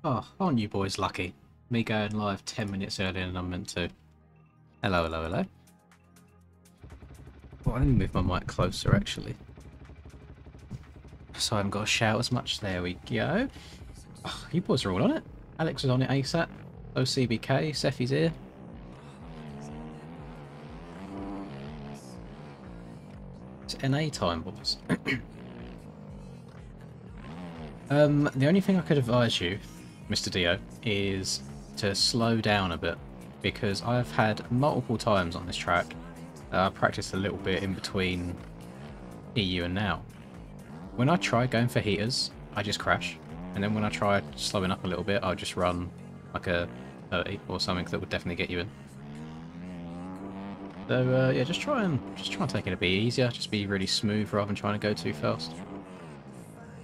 Oh, aren't you boys lucky? Me going live 10 minutes earlier than I'm meant to. Hello, hello, hello. Well, let me move my mic closer, actually. So I haven't got to shout as much. There we go. Oh, you boys are all on it. Alex is on it ASAP. OCBK, Seffi's here. It's NA time, boys. The only thing I could advise you, Mr. Dio, is to slow down a bit, because I've had multiple times on this track. I practiced a little bit in between EU and now. When I try going for heaters, I just crash, and then when I try slowing up a little bit, I'll just run like a 30 or something that would definitely get you in. So yeah, just try and take it a bit easier. Just be really smooth rather than trying to go too fast.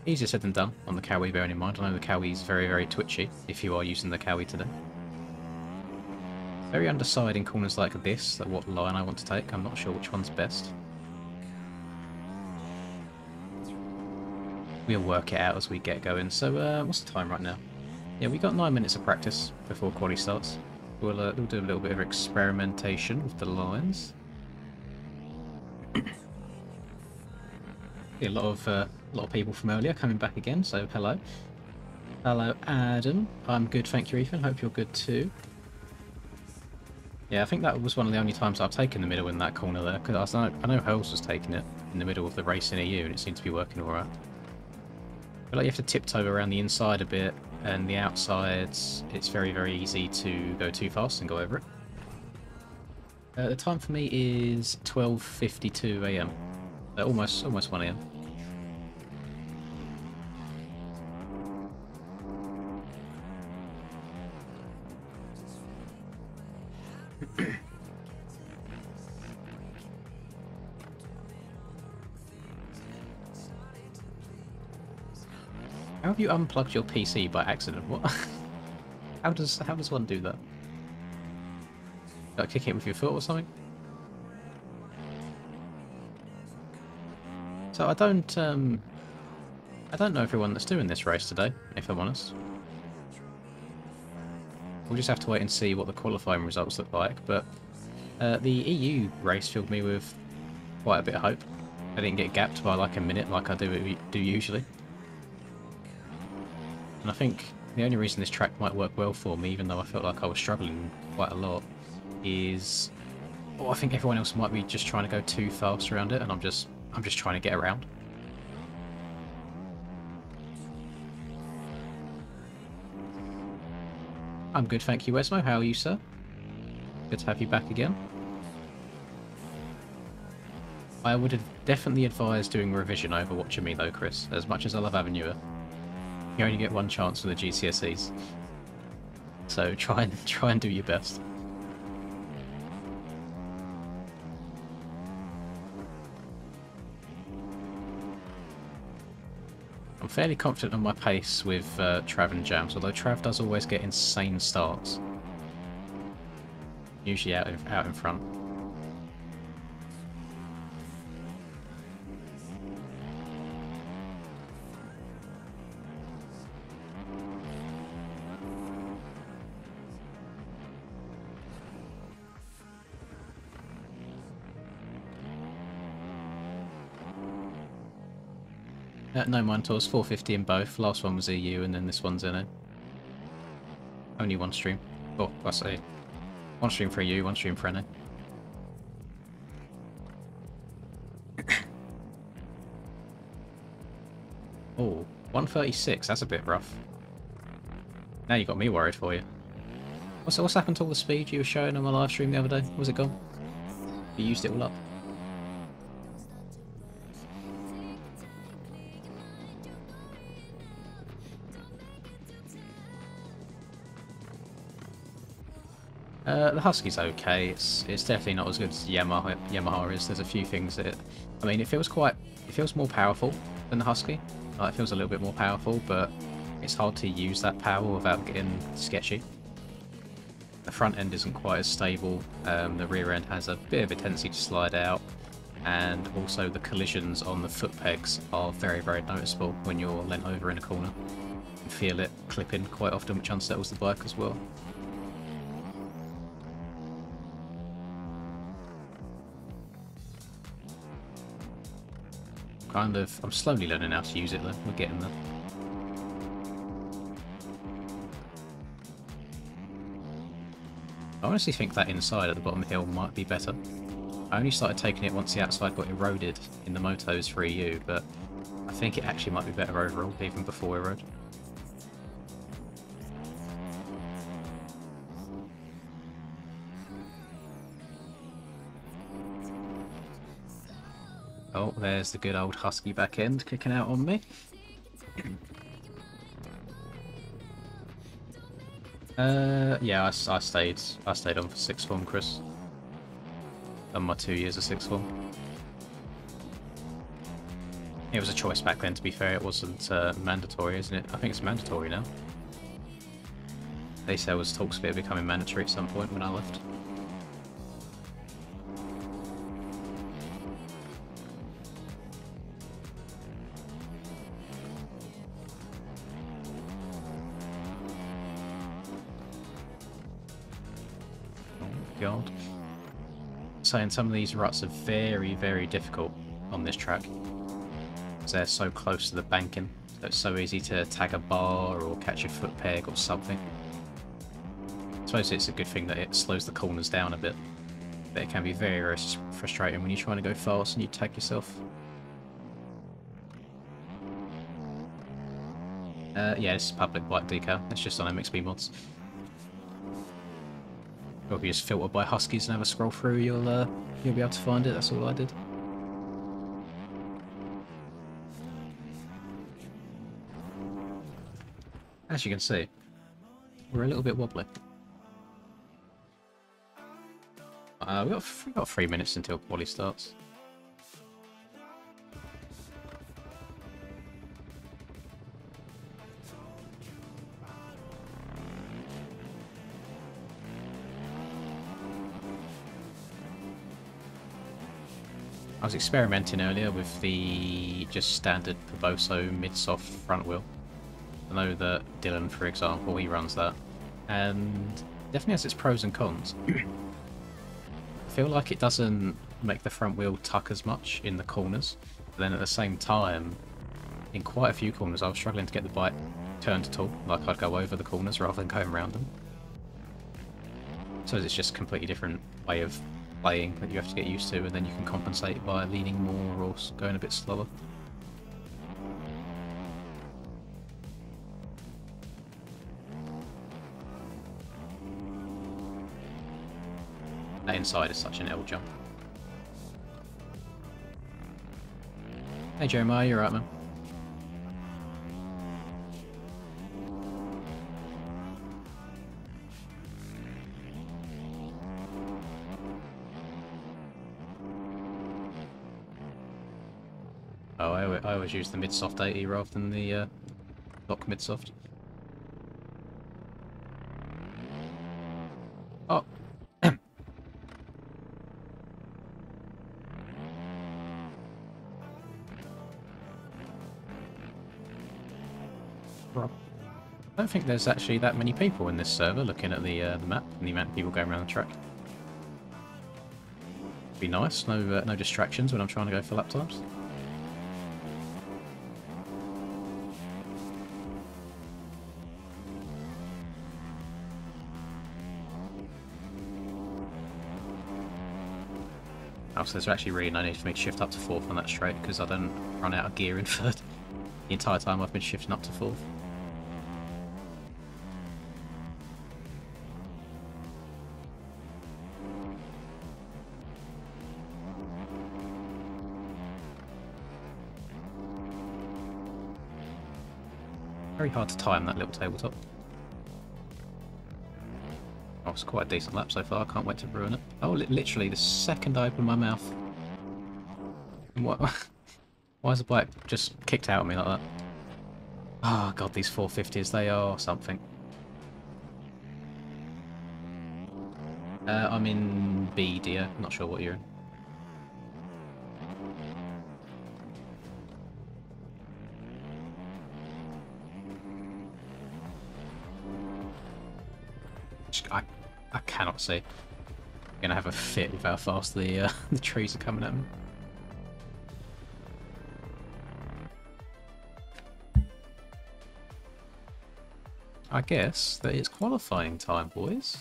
Easier said than done on the Cowie, bearing in mind. I know the Cowie's very, very twitchy if you are using the Cowie today. Very undecided in corners like this, that what line I want to take. I'm not sure which one's best. We'll work it out as we get going. So what's the time right now? Yeah, we got 9 minutes of practice before quali starts. We'll do a little bit of experimentation with the lines. Yeah, a lot of people from earlier coming back again, so hello. Hello, Adam. I'm good, thank you, Ethan. Hope you're good too. Yeah, I think that was one of the only times I've taken the middle in that corner there, because I know Hurls was taking it in the middle of the race in EU, and it seemed to be working alright. But like, you have to tiptoe around the inside a bit, and the outsides, it's very, very easy to go too fast and go over it. The time for me is 12:52 AM. Almost 1 AM. How have you unplugged your PC by accident? What? How does one do that? Like kicking it with your foot or something? So I don't know everyone that's doing this race today, if I'm honest. We'll just have to wait and see what the qualifying results look like, but the EU race filled me with quite a bit of hope. I didn't get gapped by like a minute like I do usually. And I think the only reason this track might work well for me, even though I felt like I was struggling quite a lot, is I think everyone else might be just trying to go too fast around it, and I'm just trying to get around. I'm good, thank you, Wesmo. How are you, sir? Good to have you back again. I would have definitely advised doing revision over watching me though, Chris. As much as I love Avenue, you only get one chance for the GCSEs. So try and do your best. I'm fairly confident on my pace with Trav and Jams, although Trav does always get insane starts. Usually out in front. No, mine tours 450 in both. Last one was EU, and then this one's in it. Only one stream. Oh, I say one stream for EU, one stream for NA. Oh, 136. That's a bit rough. Now you got me worried for you. What's happened to all the speed you were showing on my live stream the other day? Was it gone? You used it all up. The Husky's okay. It's definitely not as good as Yamaha is. There's a few things that I mean, it feels more powerful than the Husky. It feels a little bit more powerful, but it's hard to use that power without getting sketchy. The front end isn't quite as stable. The rear end has a bit of a tendency to slide out, and also the collisions on the foot pegs are very, very noticeable when you're leant over in a corner. can feel it clipping quite often, which unsettles the bike as well. I'm slowly learning how to use it though, we're getting there. I honestly think that inside at the bottom hill might be better. I only started taking it once the outside got eroded in the Motos 3U, but I think it actually might be better overall, even before erode. Oh, there's the good old Husky back end kicking out on me. Yeah, I stayed on for sixth form, Chris. Done my 2 years of sixth form. It was a choice back then, to be fair. It wasn't mandatory, isn't it? I think it's mandatory now. They say there was talks of it becoming mandatory at some point when I left. God. Saying some of these ruts are very, very difficult on this track because they're so close to the banking, so it's so easy to tag a bar or catch a foot peg or something. I suppose it's a good thing that it slows the corners down a bit, but it can be very, very frustrating when you're trying to go fast and you tag yourself. Yeah, this is public white decal. It's just on Mxbgp mods. Or if you just filter by Huskies and have a scroll through, you'll be able to find it. That's all I did. As you can see, we're a little bit wobbly. We've got 3 minutes until quali starts. I was experimenting earlier with the just standard Perboso mid-soft front wheel. I know that Dylan, for example, he runs that, and definitely has its pros and cons. I feel like it doesn't make the front wheel tuck as much in the corners, but then at the same time, in quite a few corners I was struggling to get the bike turned at all, like I'd go over the corners rather than going around them. So it's just a completely different way of playing that you have to get used to, and then you can compensate by leaning more or going a bit slower. That inside is such an L jump. Hey Jeremiah, you're right, man. Oh, I always use the mid-soft 80 rather than the stock mid-soft. Oh! I don't think there's actually that many people in this server looking at the map and the amount of people going around the track. Be nice, no distractions when I'm trying to go for lap times. Oh, so there's actually really no need for me to shift up to 4th on that straight because I don't run out of gear in 3rd. The entire time I've been shifting up to 4th. Very hard to time that little tabletop. Oh, it's quite a decent lap so far. I can't wait to ruin it. Oh, literally the second I open my mouth. What? Why is the bike just kicked out at me like that? Oh god, these 450s, they are something. I'm in B, dear. Not sure what you're in. I cannot see. I'm gonna have a fit with how fast the the trees are coming at me. I guess that it's qualifying time, boys.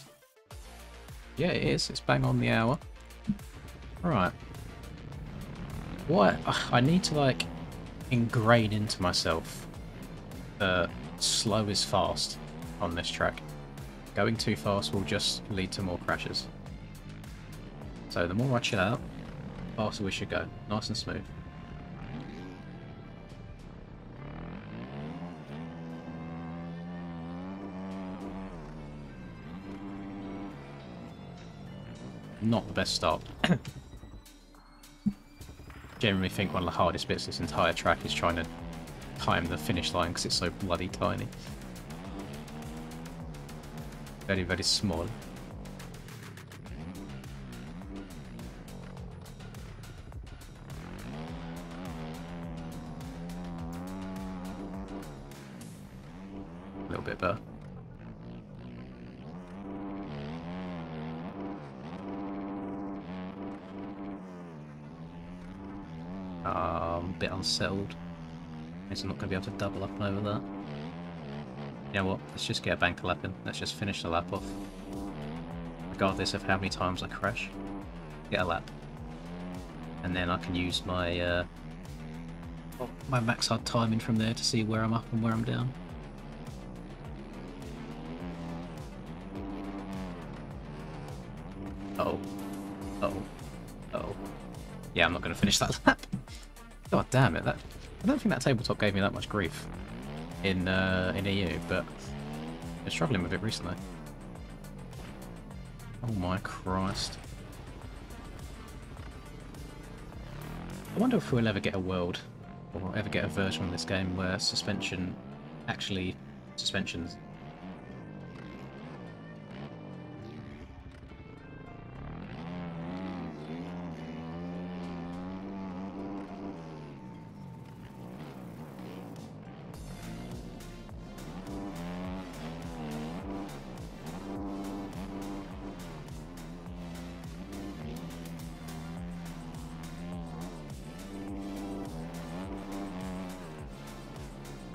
Yeah, it is. It's bang on the hour. Right. What? I need to, like, ingrain into myself that slow is fast on this track. Going too fast will just lead to more crashes. So the more I chill out, the faster we should go. Nice and smooth. Not the best start. Generally think one of the hardest bits of this entire track is trying to time the finish line because it's so bloody tiny. Very, very small. A little bit better. A bit unsettled. Means I'm not going to be able to double up and over that. You know what? Let's just get a bank lap in. Let's just finish the lap off. Regardless of how many times I crash. Get a lap. And then I can use my my max hard timing from there to see where I'm up and where I'm down. Uh-oh. Uh-oh. Uh-oh. Yeah, I'm not going to finish that lap. God damn it! I don't think that tabletop gave me that much grief in EU, but I'm struggling with it recently. Oh my Christ! I wonder if we'll ever get a world, or ever get a version of this game where suspensions.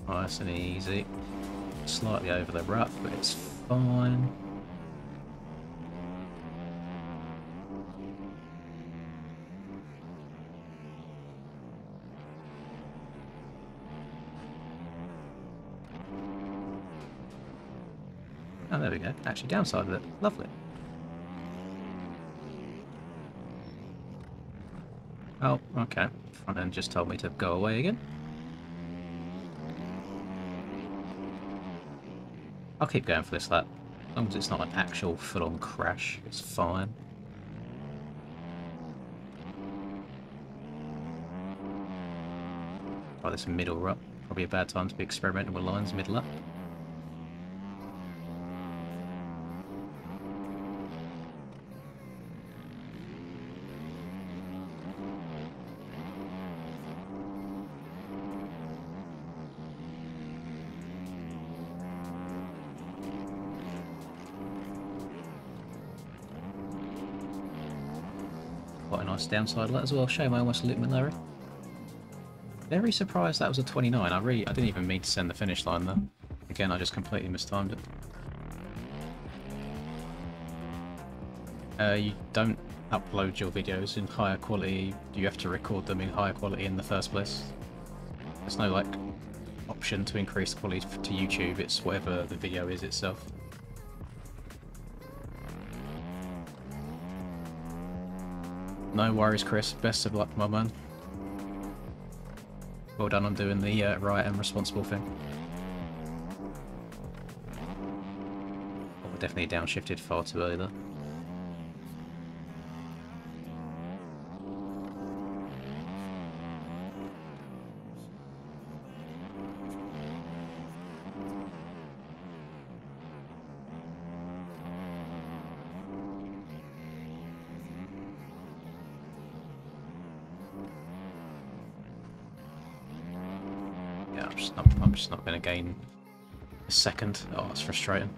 Nice and easy. Slightly over the rut, but it's fine. Oh, there we go. Actually downside of it. Lovely. Oh, okay. Front end just told me to go away again. I'll keep going for this lap. As long as it's not an actual full-on crash, it's fine. Oh, this middle rut. Probably a bad time to be experimenting with lines mid-lap. Quite a nice downside of that as well. Shame I almost looped my Larry. Very surprised that was a 29. I didn't even mean to send the finish line there. Again, I just completely mistimed it. You don't upload your videos in higher quality. You have to record them in higher quality in the first place. There's no like option to increase quality to YouTube. It's whatever the video is itself. No worries, Chris. Best of luck, my man. Well done on doing the right and responsible thing. Oh, we're definitely downshifted far too early though. Yeah, I'm just not going to gain a second. Oh, that's frustrating.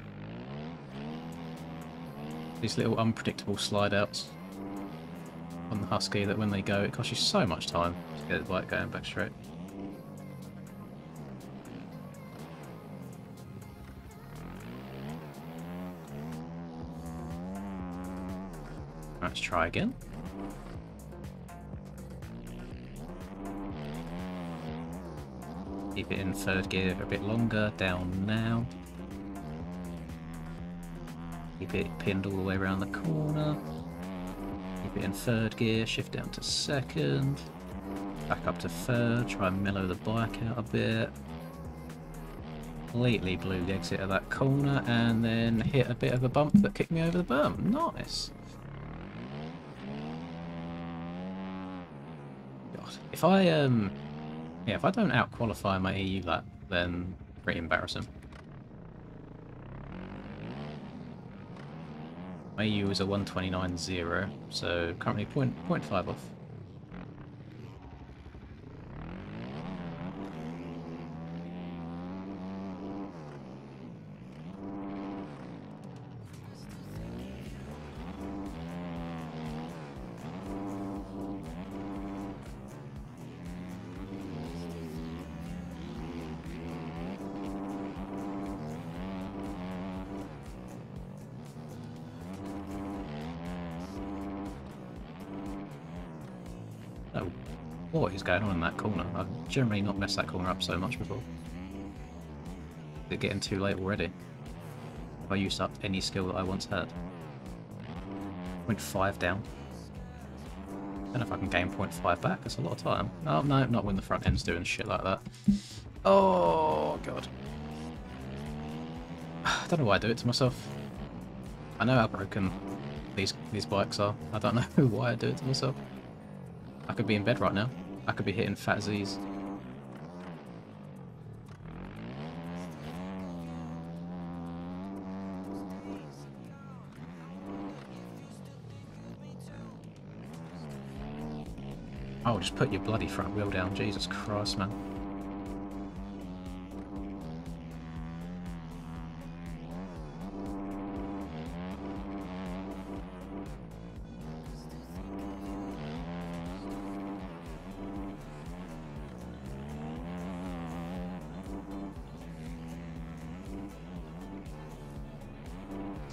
These little unpredictable slide outs on the Husky that when they go, it costs you so much time to get the bike going back straight. Let's try again. Keep it in third gear a bit longer, down now. Keep it pinned all the way around the corner. Keep it in third gear, shift down to second. Back up to third, try and mellow the bike out a bit. Completely blew the exit of that corner and then hit a bit of a bump that kicked me over the berm. Nice. God. If I don't out-qualify my EU lap, then pretty embarrassing. My EU is a 129.0, so currently 0.5 off. Oh, what is going on in that corner? I've generally not messed that corner up so much before. Is it getting too late already? Have I used up any skill that I once had? 0.5 down. I don't know if I can gain 0.5 back, that's a lot of time. Oh no, not when the front end's doing shit like that. Oh god. I don't know why I do it to myself. I know how broken these bikes are. I don't know why I do it to myself. I could be in bed right now. I could be hitting fat Z's. Oh, just put your bloody front wheel down. Jesus Christ, man.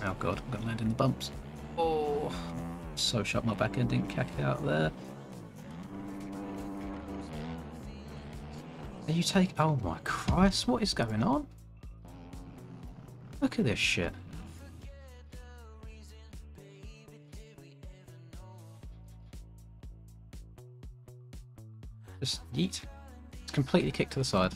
Oh god, I'm gonna land in the bumps. Oh, so shut my back end, didn't cack it out there. Are you take? Oh my Christ, what is going on? Look at this shit. Just yeet. It's completely kicked to the side.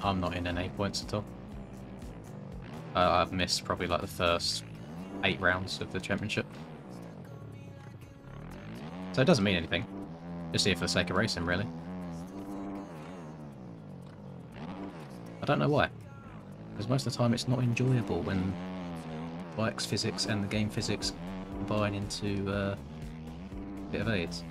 I'm not in NA points at all. I've missed probably like the first 8 rounds of the championship. So it doesn't mean anything. Just here for the sake of racing, really. I don't know why. Because most of the time it's not enjoyable when bikes physics and the game physics combine into a bit of AIDS.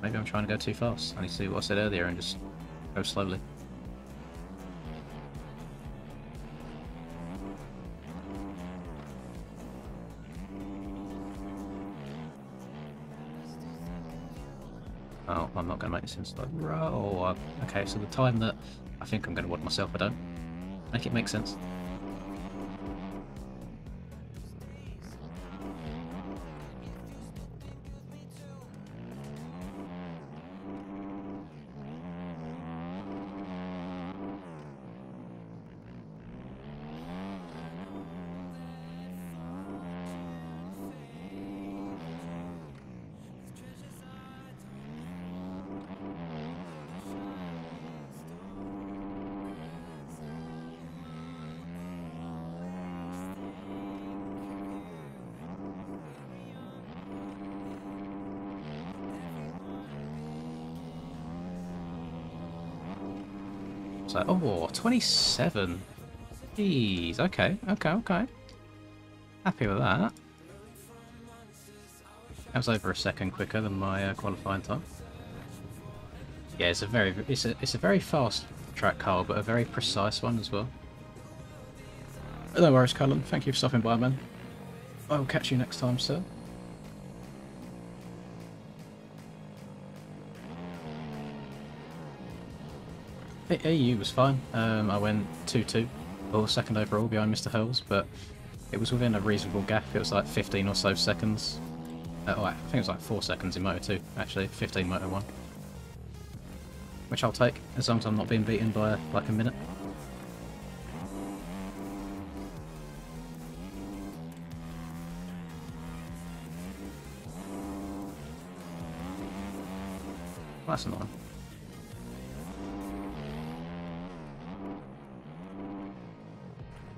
Maybe I'm trying to go too fast. I need to do what I said earlier and just go slowly. Oh, I'm not going to make this into the row. Okay, so the time that I think I'm going to wad myself, I don't. Make it make sense. So, oh, 27. Jeez, okay, okay, okay. Happy with that. That was over a second quicker than my qualifying time. Yeah, it's a very fast track car, but a very precise one as well. No worries, Cullen. Thank you for stopping by, man. I will catch you next time, sir. AU was fine. I went 2-2, or second overall behind Mr. Hurls, but it was within a reasonable gap. It was like 15 or so seconds. I think it was like 4 seconds in Moto 2, actually, 15 Moto 1. Which I'll take, as long as I'm not being beaten by like a minute. Well, that's annoying.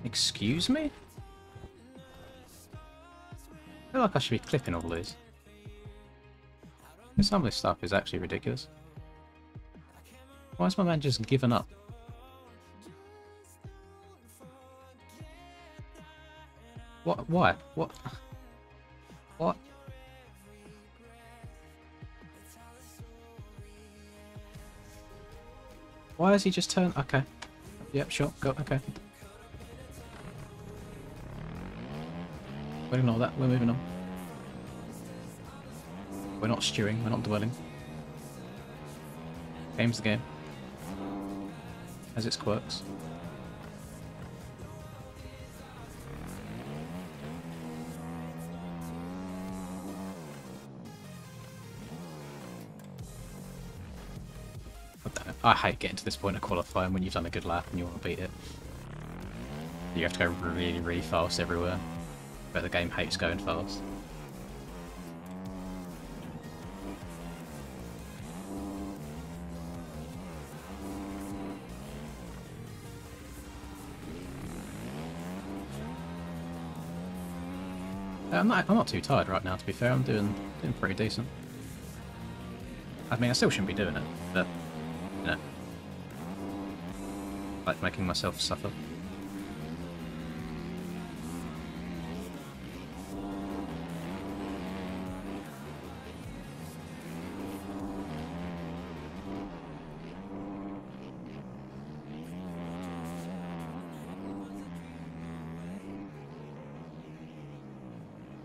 Excuse me? I feel like I should be clipping all these. Some of this stuff is actually ridiculous. Why has my man just given up? What? Why? What? What? Why has he just turned? Okay. Yep, sure. Go. Okay. We'll ignore that. We're moving on. We're not stewing. We're not dwelling. Game's the game. Has its quirks. I hate getting to this point of qualifying when you've done a good lap and you want to beat it. You have to go really, really fast everywhere. But the game hates going fast. I'm not too tired right now, to be fair. I'm doing pretty decent. I mean, I still shouldn't be doing it, but you know, I like making myself suffer.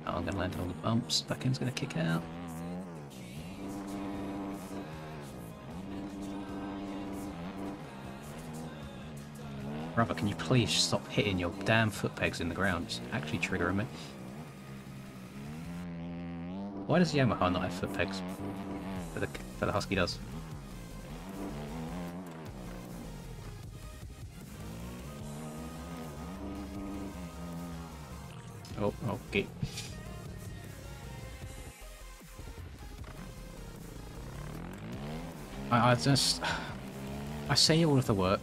Oh, I'm going to land on all the bumps. Back end's going to kick out. Brother, can you please stop hitting your damn foot pegs in the ground? It's actually triggering me. Why does Yamaha not have foot pegs? But the Husky does. Oh, okay. I see all of the work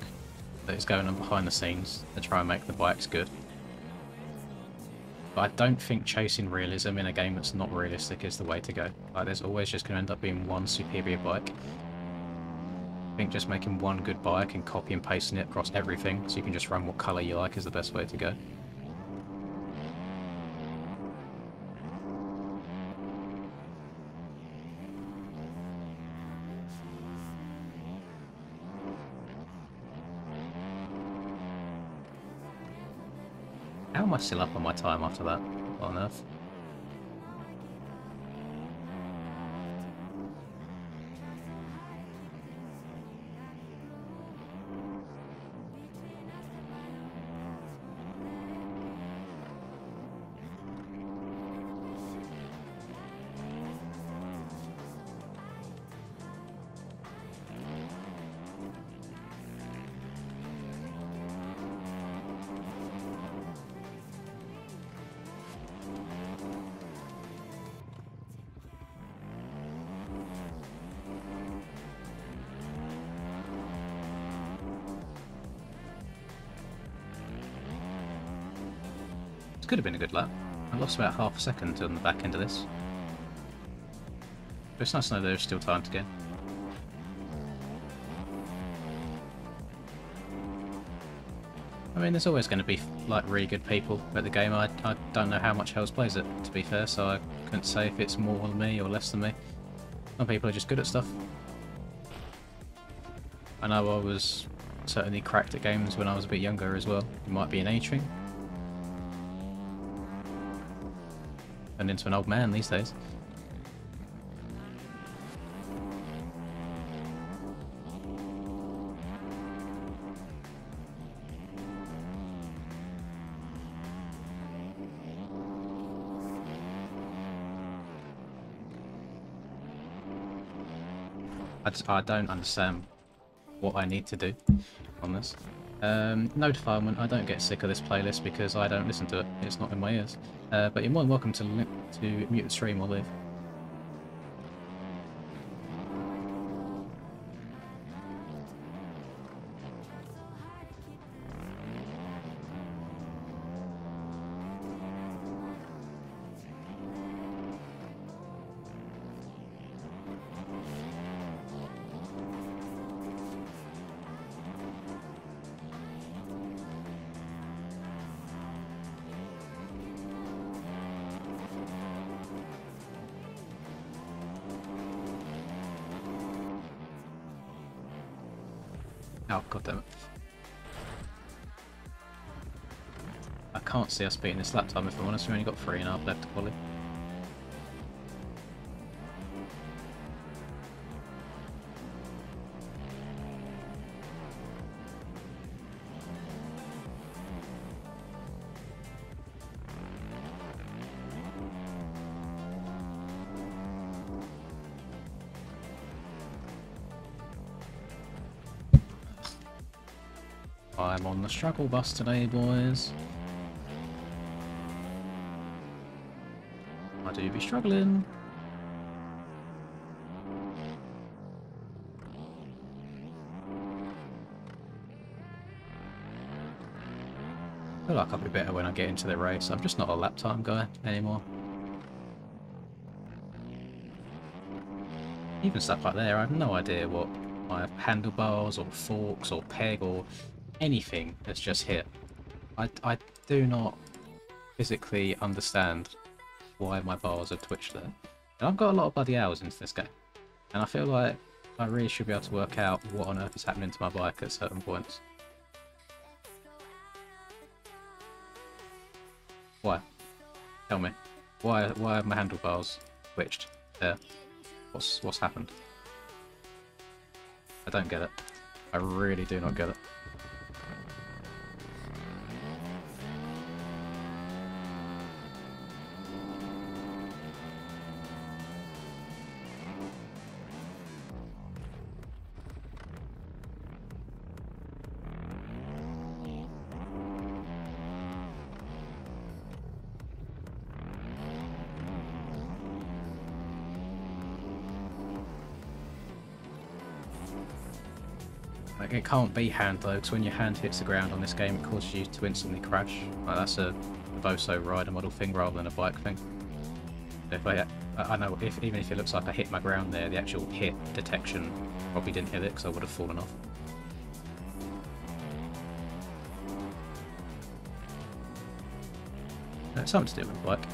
that is going on behind the scenes to try and make the bikes good. But I don't think chasing realism in a game that's not realistic is the way to go. Like, there's always just going to end up being one superior bike. I think just making one good bike and copy and pasting it across everything so you can just run what colour you like is the best way to go. How am I still up on my time after that? What on earth? Could have been a good lap. I lost about half a second on the back end of this. But it's nice to know there's still time to go. I mean, there's always going to be like really good people at the game. I don't know how much Hells plays it, to be fair, so I couldn't say if it's more than me or less than me. Some people are just good at stuff. I know I was certainly cracked at games when I was a bit younger as well. You might be an age-ring. And into an old man these days. I don't understand what I need to do on this. Notify when I don't get sick of this playlist because I don't listen to it. It's not in my ears. But you're more than welcome to mute the stream or leave. Oh, goddammit. I can't see us beating this lap time if I'm honest. We've only got 3.5 left to qualify. I'm on the struggle bus today, boys. I do be struggling. I feel like I'll be better when I get into the race. I'm just not a lap time guy anymore. Even stuff like there, I have no idea what my handlebars or forks or peg or anything that's just hit. I do not physically understand why my bars have twitched there. And I've got a lot of bloody hours into this game. And I feel like I really should be able to work out what on earth is happening to my bike at certain points. Why? Tell me. Why have my handlebars twitched there? What's happened? I don't get it. I really do not get it. Like, it can't be hand though, because when your hand hits the ground on this game, it causes you to instantly crash. Like, that's a Boso rider model thing rather than a bike thing. If I know even if it looks like I hit my ground there, the actual hit detection probably didn't hit it because I would have fallen off. It's something to do with the bike.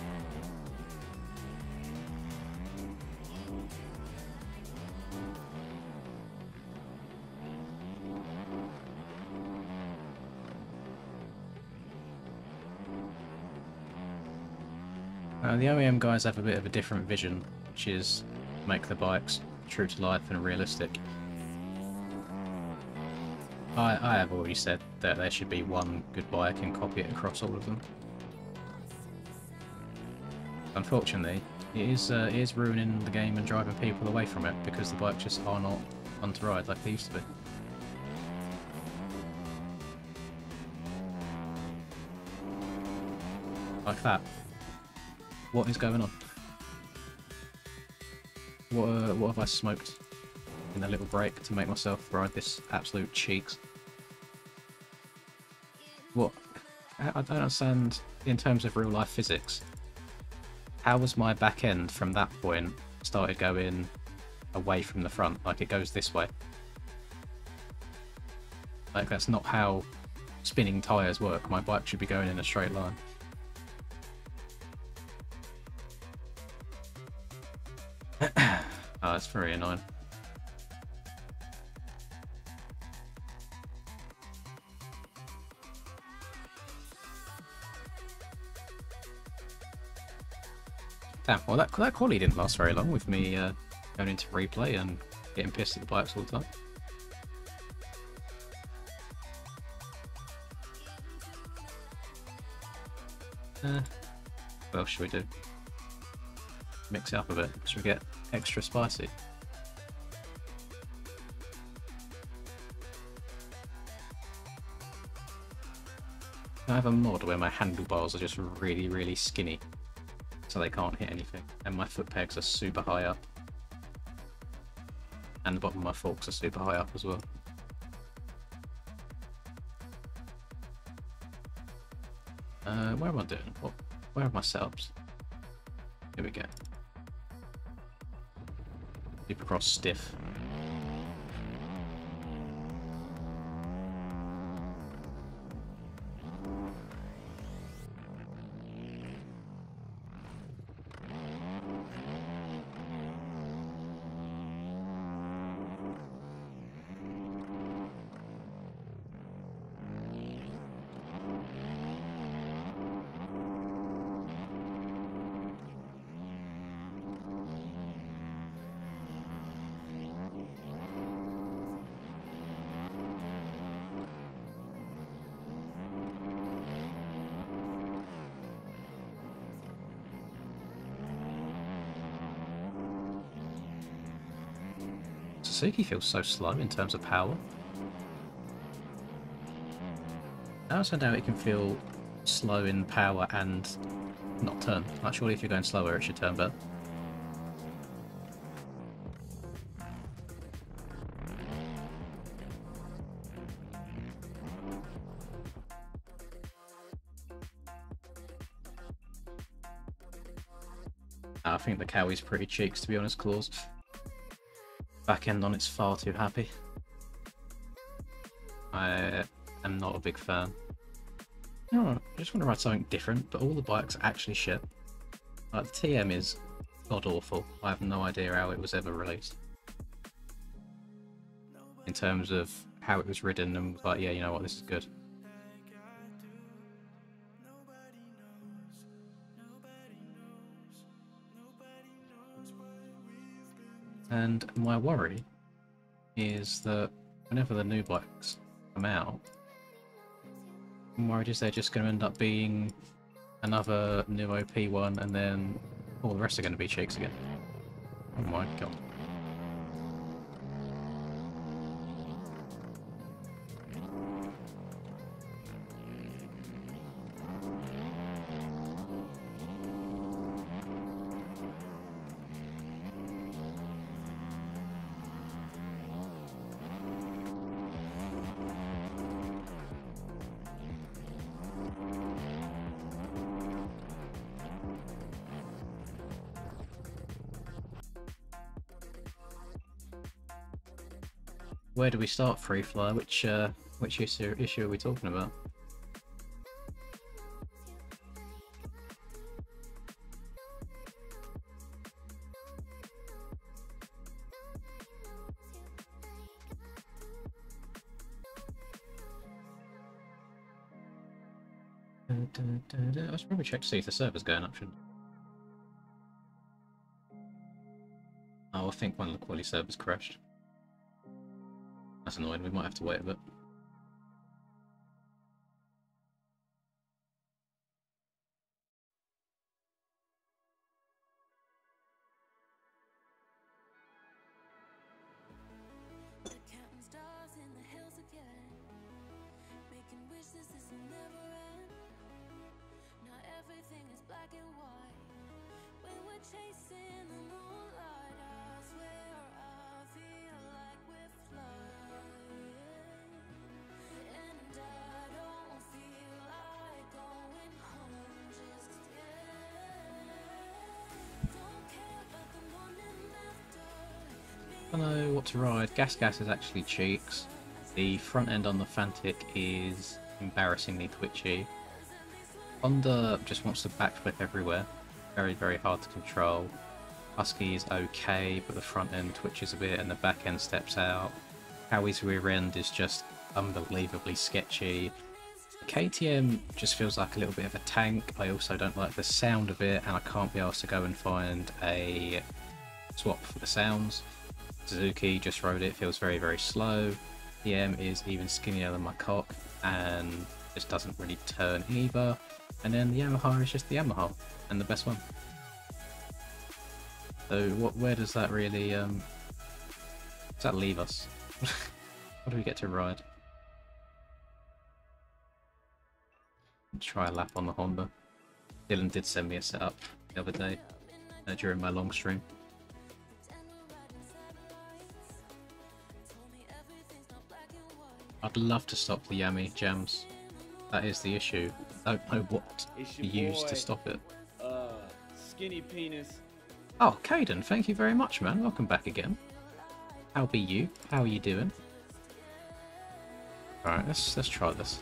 The OEM guys have a bit of a different vision, which is make the bikes true to life and realistic. I have already said that there should be one good bike and copy it across all of them. Unfortunately, it is ruining the game and driving people away from it because the bikes just are not fun to ride like they used to be. Like that. What is going on? What have I smoked in a little break to make myself ride this absolute cheeks? What? I don't understand in terms of real life physics. How was my back end from that point started going away from the front? Like it goes this way. Like that's not how spinning tyres work. My bike should be going in a straight line. Oh, that's very annoying. Damn, well that quality didn't last very long with me going into replay and getting pissed at the bikes all the time. What else should we do? Mix it up a bit. Should we get extra spicy? I have a mod where my handlebars are just really, really skinny, so they can't hit anything, and my foot pegs are super high up, and the bottom of my forks are super high up as well. Where am I doing? Where are my setups? Here we go. Supercross stiff. Suzuki feels so slow in terms of power. I also know it can feel slow in power and not turn. Like, surely if you're going slower it should turn better. I think the Cowie's pretty cheeks, to be honest, Claws. Back end on it's far too happy. I am not a big fan. You know, I just want to ride something different, but all the bikes are actually shit. Like, the TM is god awful. I have no idea how it was ever released. In terms of how it was ridden and was like, yeah, you know what, this is good. And my worry is that whenever the new bikes come out, I'm worried is they're just going to end up being another new OP one, and then all the rest are going to be cheeks again. Oh my god. Where do we start, Free Fly? Which issue are we talking about? I should probably check to see if the server's going up, shouldn't I? Oh, I think one of the quality servers crashed. That's annoying, we might have to wait a bit. I don't know what to ride. Gas is actually cheeks. The front end on the Fantic is embarrassingly twitchy. Honda just wants to backflip everywhere. Very, very hard to control. Husky is okay, but the front end twitches a bit and the back end steps out. Howie's rear end is just unbelievably sketchy. The KTM just feels like a little bit of a tank. I also don't like the sound of it, and I can't be asked to go and find a swap for the sounds. Suzuki just rode it, feels very, very slow. PM is even skinnier than my cock and just doesn't really turn either. And then the Yamaha is just the Yamaha and the best one. So where does that really does that leave us? What do we get to ride? Try a lap on the Honda. Dylan did send me a setup the other day during my long stream. I'd love to stop the Yami jams. That is the issue. I don't know what to use to stop it. Skinny penis. Oh, Caden, thank you very much, man. Welcome back again. How be you? How are you doing? Alright, let's try this.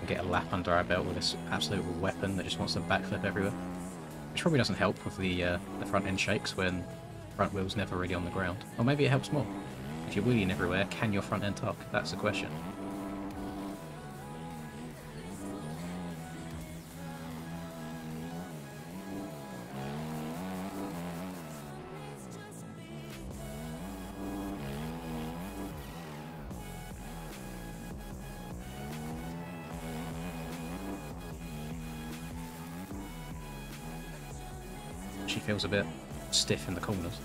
And get a lap under our belt with this absolute weapon that just wants to backflip everywhere. Which probably doesn't help with the front end shakes when front wheel's never really on the ground. Or maybe it helps more. If you're wheeling everywhere, can your front end tuck? That's the question. She feels a bit stiff in the corners.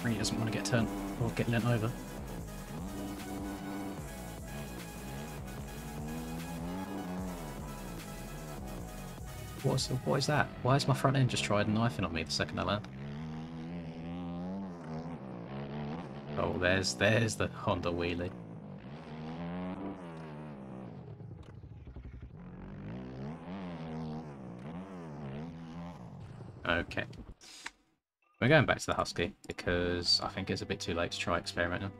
Really doesn't want to get turned or get lent over. What is that? Why is my front end just tried knifing on me the second I land? Oh, there's the Honda wheelie. Okay. We're going back to the Husky because I think it's a bit too late to try experimenting.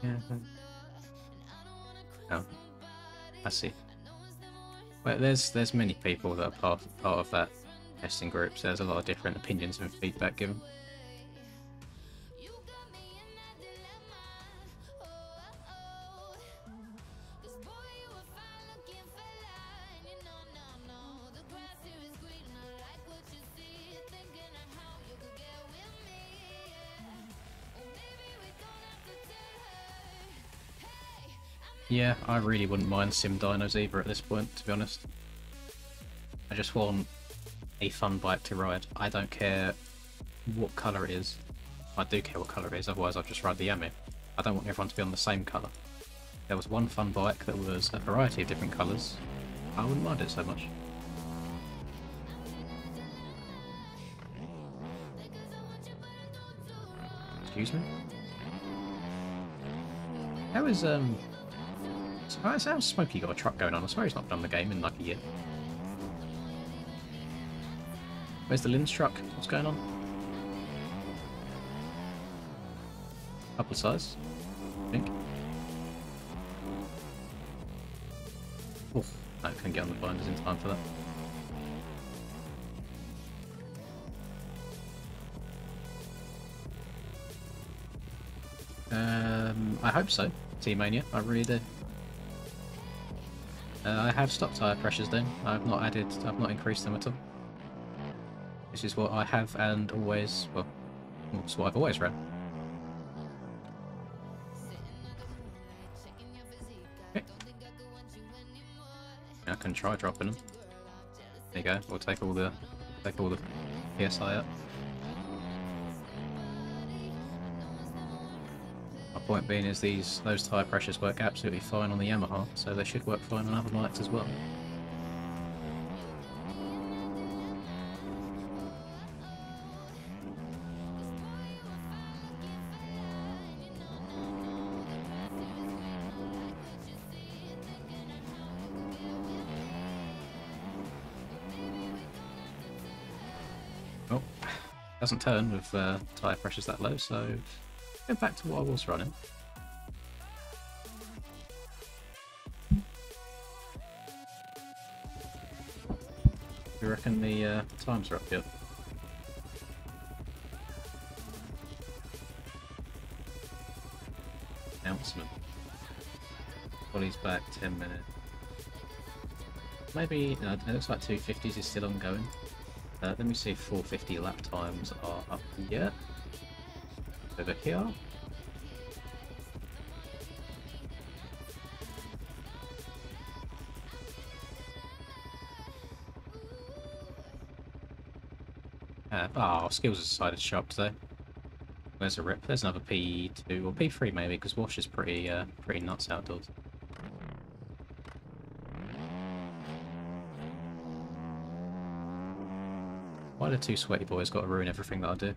Yeah. Oh, I see. Well, there's many people that are part of that testing group, so there's a lot of different opinions and feedback given. Yeah, I really wouldn't mind sim dynos either at this point, to be honest. I just want a fun bike to ride. I don't care what colour it is. I do care what colour it is, otherwise I'll just ride the Yami. I don't want everyone to be on the same colour. If there was one fun bike that was a variety of different colours, I wouldn't mind it so much. Excuse me? How's Smokey got a truck going on? I swear he's not done the game in like a year. Where's the Lynn's truck? What's going on? Publicise, I think. Oof, no, couldn't get on the binders in time for that. I hope so, T-Mania, I really do. I have stopped tyre pressures then. I've not increased them at all. This is what I have and always, well, it's what I've always ran. Okay. I can try dropping them. There you go. We'll take all the PSI up. My point being is those tyre pressures work absolutely fine on the Yamaha, so they should work fine on other bikes as well. Doesn't turn with tyre pressures that low, so go back to what I was running. You reckon the times are up yet? Announcement. Body's back 10 minutes. Maybe, no, it looks like 250s is still ongoing. Let me see if 450 lap times are up yet. Over here. Oh, skills has decided to show up today. Where's a rip? There's another P2 or P3 maybe, because Wash is pretty nuts outdoors. Why the two sweaty boys got to ruin everything that I do?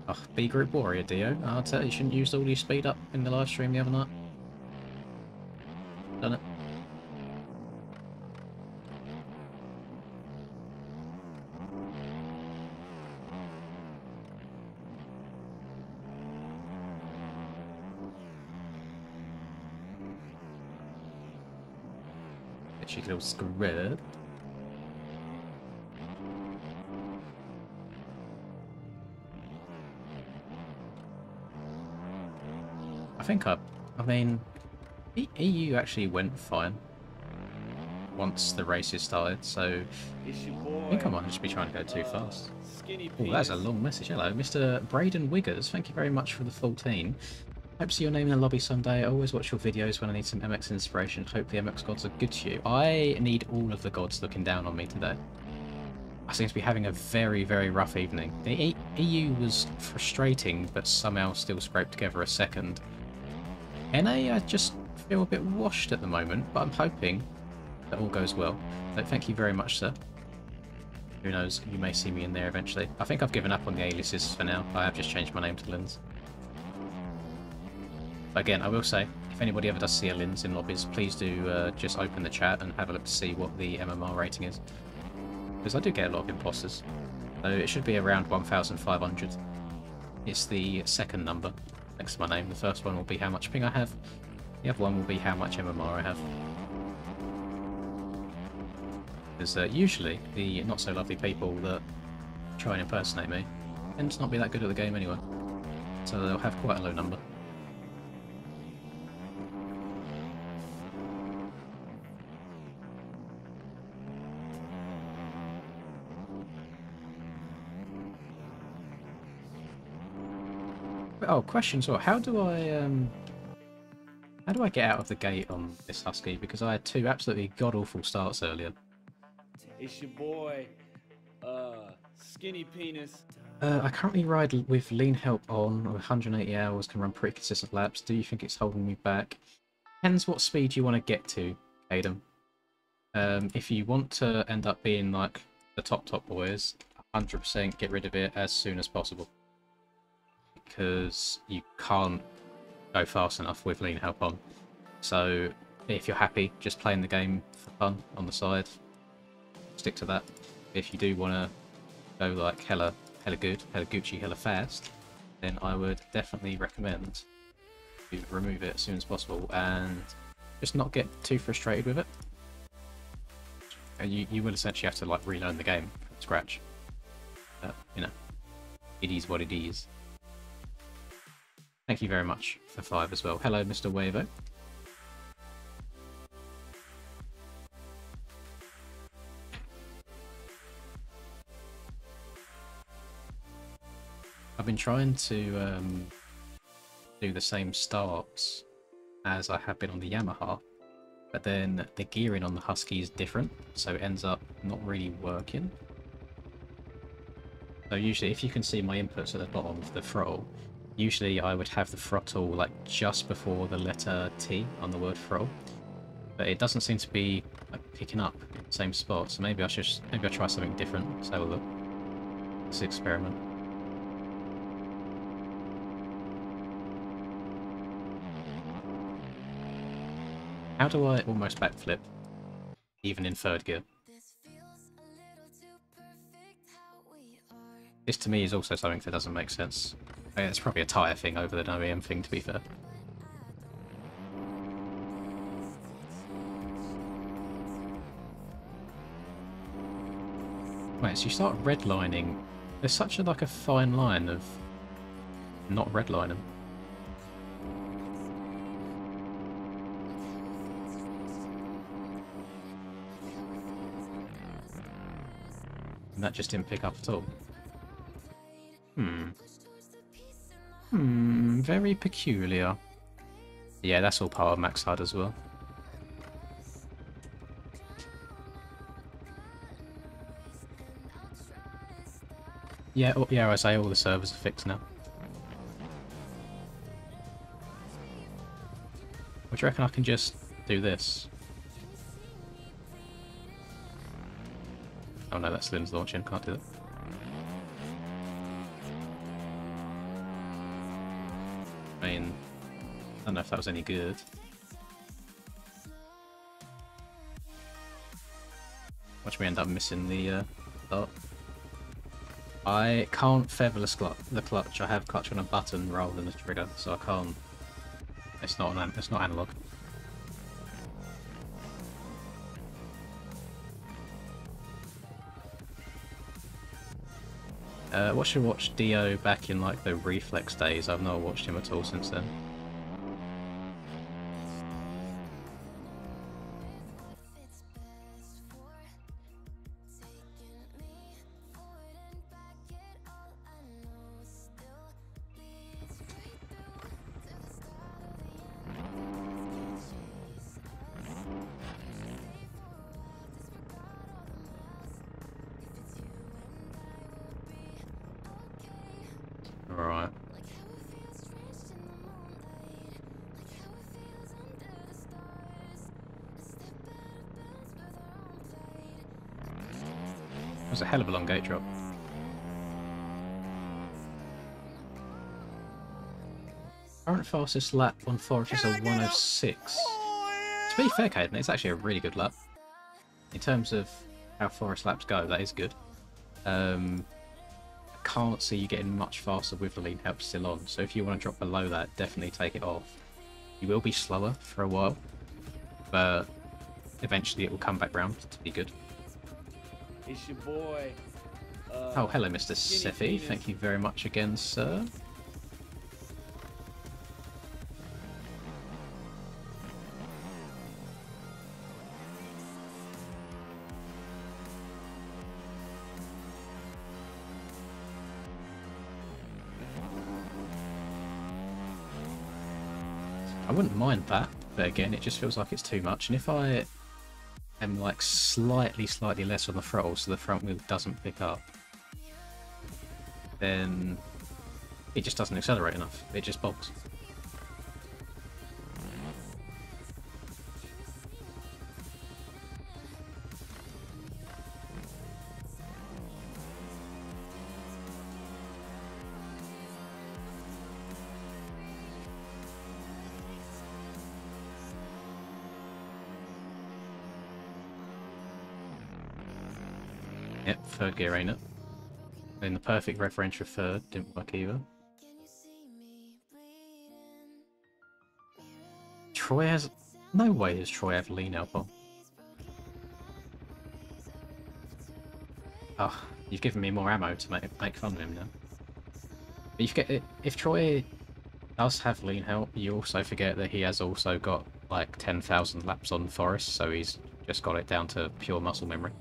Oh, B Group Warrior, Dio. I'll tell you, shouldn't use all your speed up in the live stream the other night. Done it. Cheeky little scrub. I mean, EU actually went fine once the races started, so I think I might just be trying to go too fast. Oh, that's a long message. Hello, Mr. Braden Wiggers. Thank you very much for the 14. Hope to see your name in the lobby someday. I always watch your videos when I need some MX inspiration. Hope the MX gods are good to you. I need all of the gods looking down on me today. I seem to be having a very, very rough evening. The EU was frustrating, but somehow still scraped together a second. NA, I just feel a bit washed at the moment, but I'm hoping that all goes well. So thank you very much, sir. Who knows, you may see me in there eventually. I think I've given up on the aliases for now. I have just changed my name to Lins. But again, I will say, if anybody ever does see a Lins in lobbies, please do just open the chat and have a look to see what the MMR rating is. Because I do get a lot of imposters. So it should be around 1,500. It's the second number next to my name. The first one will be how much ping I have. The other one will be how much MMR I have. Because usually the not so lovely people that try and impersonate me tend to not be that good at the game anyway. So they'll have quite a low number. Oh, question as well. How do I get out of the gate on this Husky? Because I had two absolutely god-awful starts earlier. It's your boy, Skinny Penis. I currently ride with lean help on 180 hours, can run pretty consistent laps. Do you think it's holding me back? Depends what speed you want to get to, Aiden. If you want to end up being like the top boys, 100% get rid of it as soon as possible. Because you can't go fast enough with lean help on. So if you're happy just playing the game for fun on the side, stick to that. If you do want to go like hella good, hella Gucci, hella fast, then I would definitely recommend to remove it as soon as possible and just not get too frustrated with it. You will essentially have to like relearn the game from scratch. You know, it is what it is. Thank you very much for 5 as well. Hello, Mr. Wavo. I've been trying to do the same starts as I have been on the Yamaha, but then the gearing on the Husky is different, so it ends up not really working. So usually, if you can see my inputs at the bottom of the throttle, usually I would have the throttle like just before the letter T on the word throttle, but it doesn't seem to be like, picking up in the same spot. So maybe I'll try something different. Let's have a look. Let's experiment. How do I almost backflip, even in third gear? This to me is also something that doesn't make sense. It's probably a tyre thing over the OEM thing, to be fair. Right, so you start redlining. There's such a like a fine line of not redlining. And that just didn't pick up at all. Very peculiar. Yeah, that's all part of max HUD as well. Yeah, yeah, I say all the servers are fixed now. What do you reckon I can just do this? Oh no, that's Slim's launching, can't do that. I mean, I don't know if that was any good. Watch me end up missing the dart. I can't feather the clutch. I have clutch on a button rather than a trigger, so I can't. It's not analog. I should watch Dio back in like the reflex days. I've not watched him at all since then. Right. That was a hell of a long gate drop. Current fastest lap on Forest is a 106. To be fair, Caden, it's actually a really good lap. In terms of how Forest laps go, that is good. I can't see you getting much faster with the lean help still on, so if you want to drop below that, definitely take it off. You will be slower for a while, but eventually it will come back round to be good. It's your boy. Oh, hello, Mr. Seffi. Thank you very much again, sir. I wouldn't mind that, but again, it just feels like it's too much. And if I am like slightly less on the throttle so the front wheel doesn't pick up, then it just doesn't accelerate enough. It just bogs. Yep, third gear ain't it? In the perfect referential third, didn't work either. Troy has... No way does Troy have lean help on. Oh, you've given me more ammo to make fun of him now. But you forget, if Troy does have lean help, you also forget that he has also got like 10,000 laps on Forest, so he's just got it down to pure muscle memory.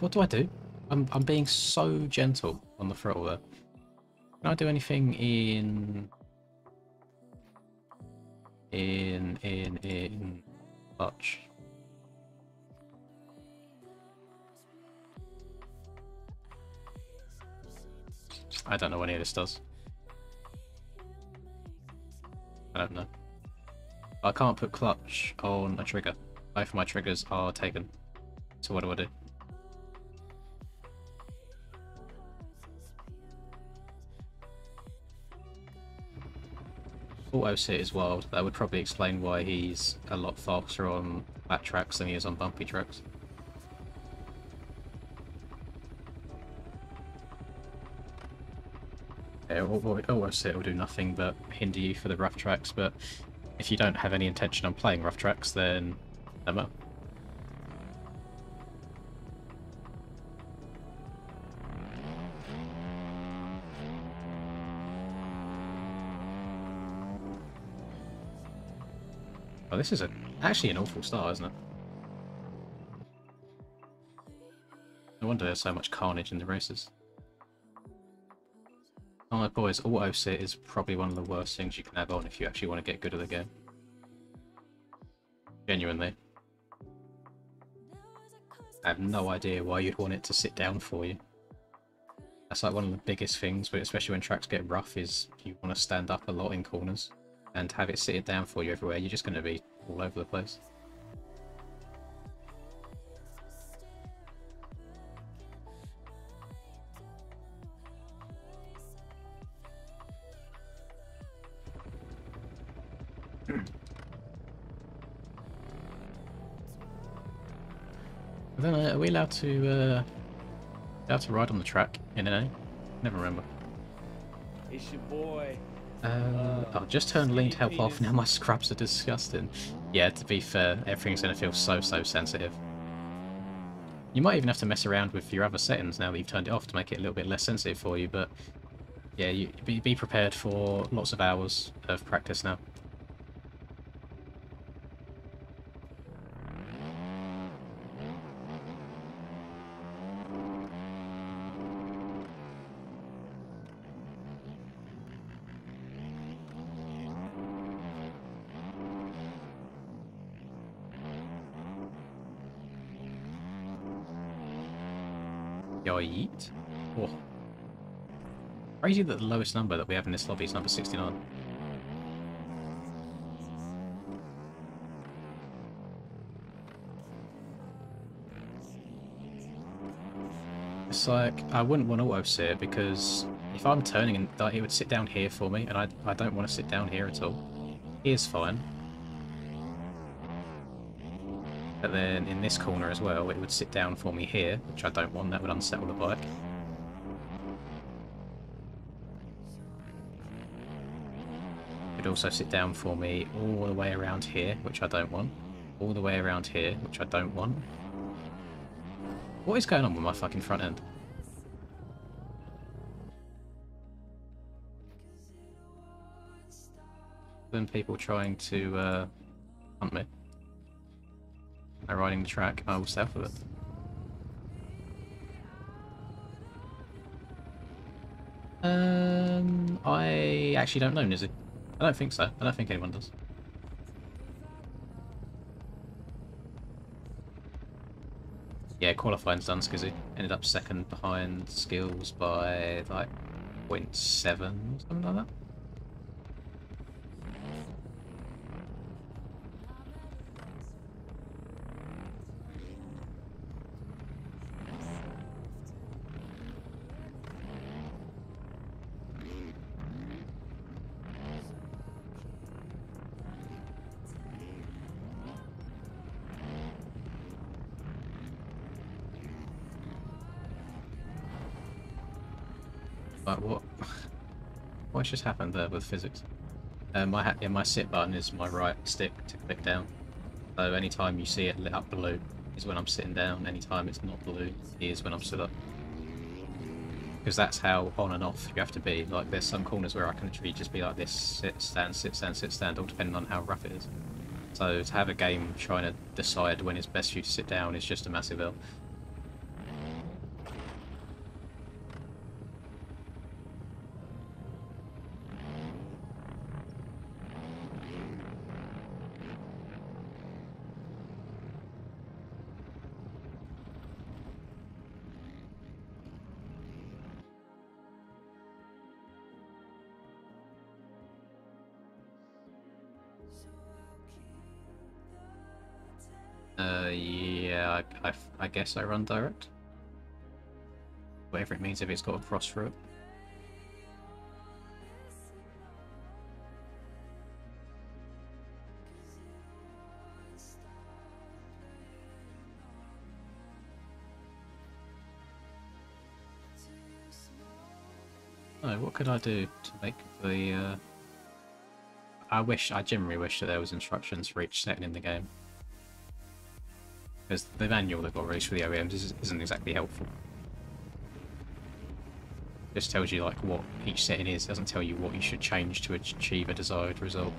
What do I do? I'm being so gentle on the throttle there. Can I do anything in clutch? I don't know what any of this does. I don't know. I can't put clutch on a trigger. Both of my triggers are taken. So what do I do? Auto sit is wild. That would probably explain why he's a lot faster on flat tracks than he is on bumpy tracks. Yeah, auto sit will do nothing but hinder you for the rough tracks, but if you don't have any intention on playing rough tracks, then no matter. Oh, this is actually an awful start, isn't it? No wonder there's so much carnage in the races. Oh my boys, auto sit is probably one of the worst things you can have on if you actually want to get good at the game. Genuinely. I have no idea why you'd want it to sit down for you. That's like one of the biggest things, but especially when tracks get rough, is you want to stand up a lot in corners and have it sit down for you everywhere. You're just going to be all over the place. Then are we allowed to ride on the track in NA? Never remember. It's your boy. I'll just turn lean to help off. Now my scrubs are disgusting. Yeah, to be fair, everything's going to feel so sensitive. You might even have to mess around with your other settings now that you've turned it off to make it a little bit less sensitive for you, but yeah, you be prepared for lots of hours of practice now. Yeet. Oh. Crazy that the lowest number that we have in this lobby is number 69. It's like, I wouldn't want auto sit because if I'm turning and it would sit down here for me, and I don't want to sit down here at all. Here's fine. But then in this corner as well, it would sit down for me here, which I don't want. That would unsettle the bike. It would also sit down for me all the way around here, which I don't want. All the way around here, which I don't want. What is going on with my fucking front end? Then people trying to hunt me. I'm riding the track, I will stay off of it. I actually don't know, Nizzy. I don't think so. I don't think anyone does. Yeah, qualifying's done, Skizzy. Ended up second behind Skills by like 0.7 or something like that. But what just happened there with physics? My sit button is my right stick to click down. So anytime you see it lit up blue is when I'm sitting down. Anytime it's not blue is when I'm stood up. Because that's how on and off you have to be. Like there's some corners where I can literally just be like this, sit, stand, sit, stand, sit, stand, all depending on how rough it is. So to have a game trying to decide when it's best for you to sit down is just a massive L. Yeah, I guess I run direct. Whatever it means if it's got a cross through it. No, what could I do to make the... I genuinely wish that there was instructions for each setting in the game. Because the manual that got released for the OEMs isn't exactly helpful. It just tells you like what each setting is, it doesn't tell you what you should change to achieve a desired result.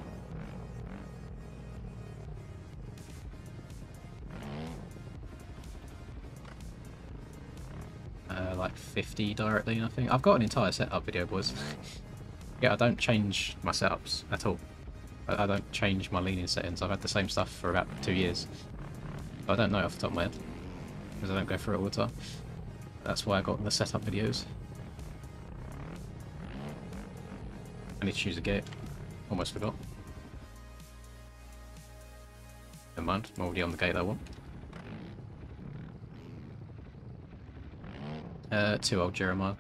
Like 50 directly, I think. I've got an entire setup video, boys. Yeah, I don't change my setups at all. I don't change my leaning settings. I've had the same stuff for about 2 years. But I don't know off the top of my head, because I don't go through it all the time. That's why I got the setup videos. I need to choose a gate. Almost forgot. Never mind, I'm already on the gate I want. 2 old Jeremiah.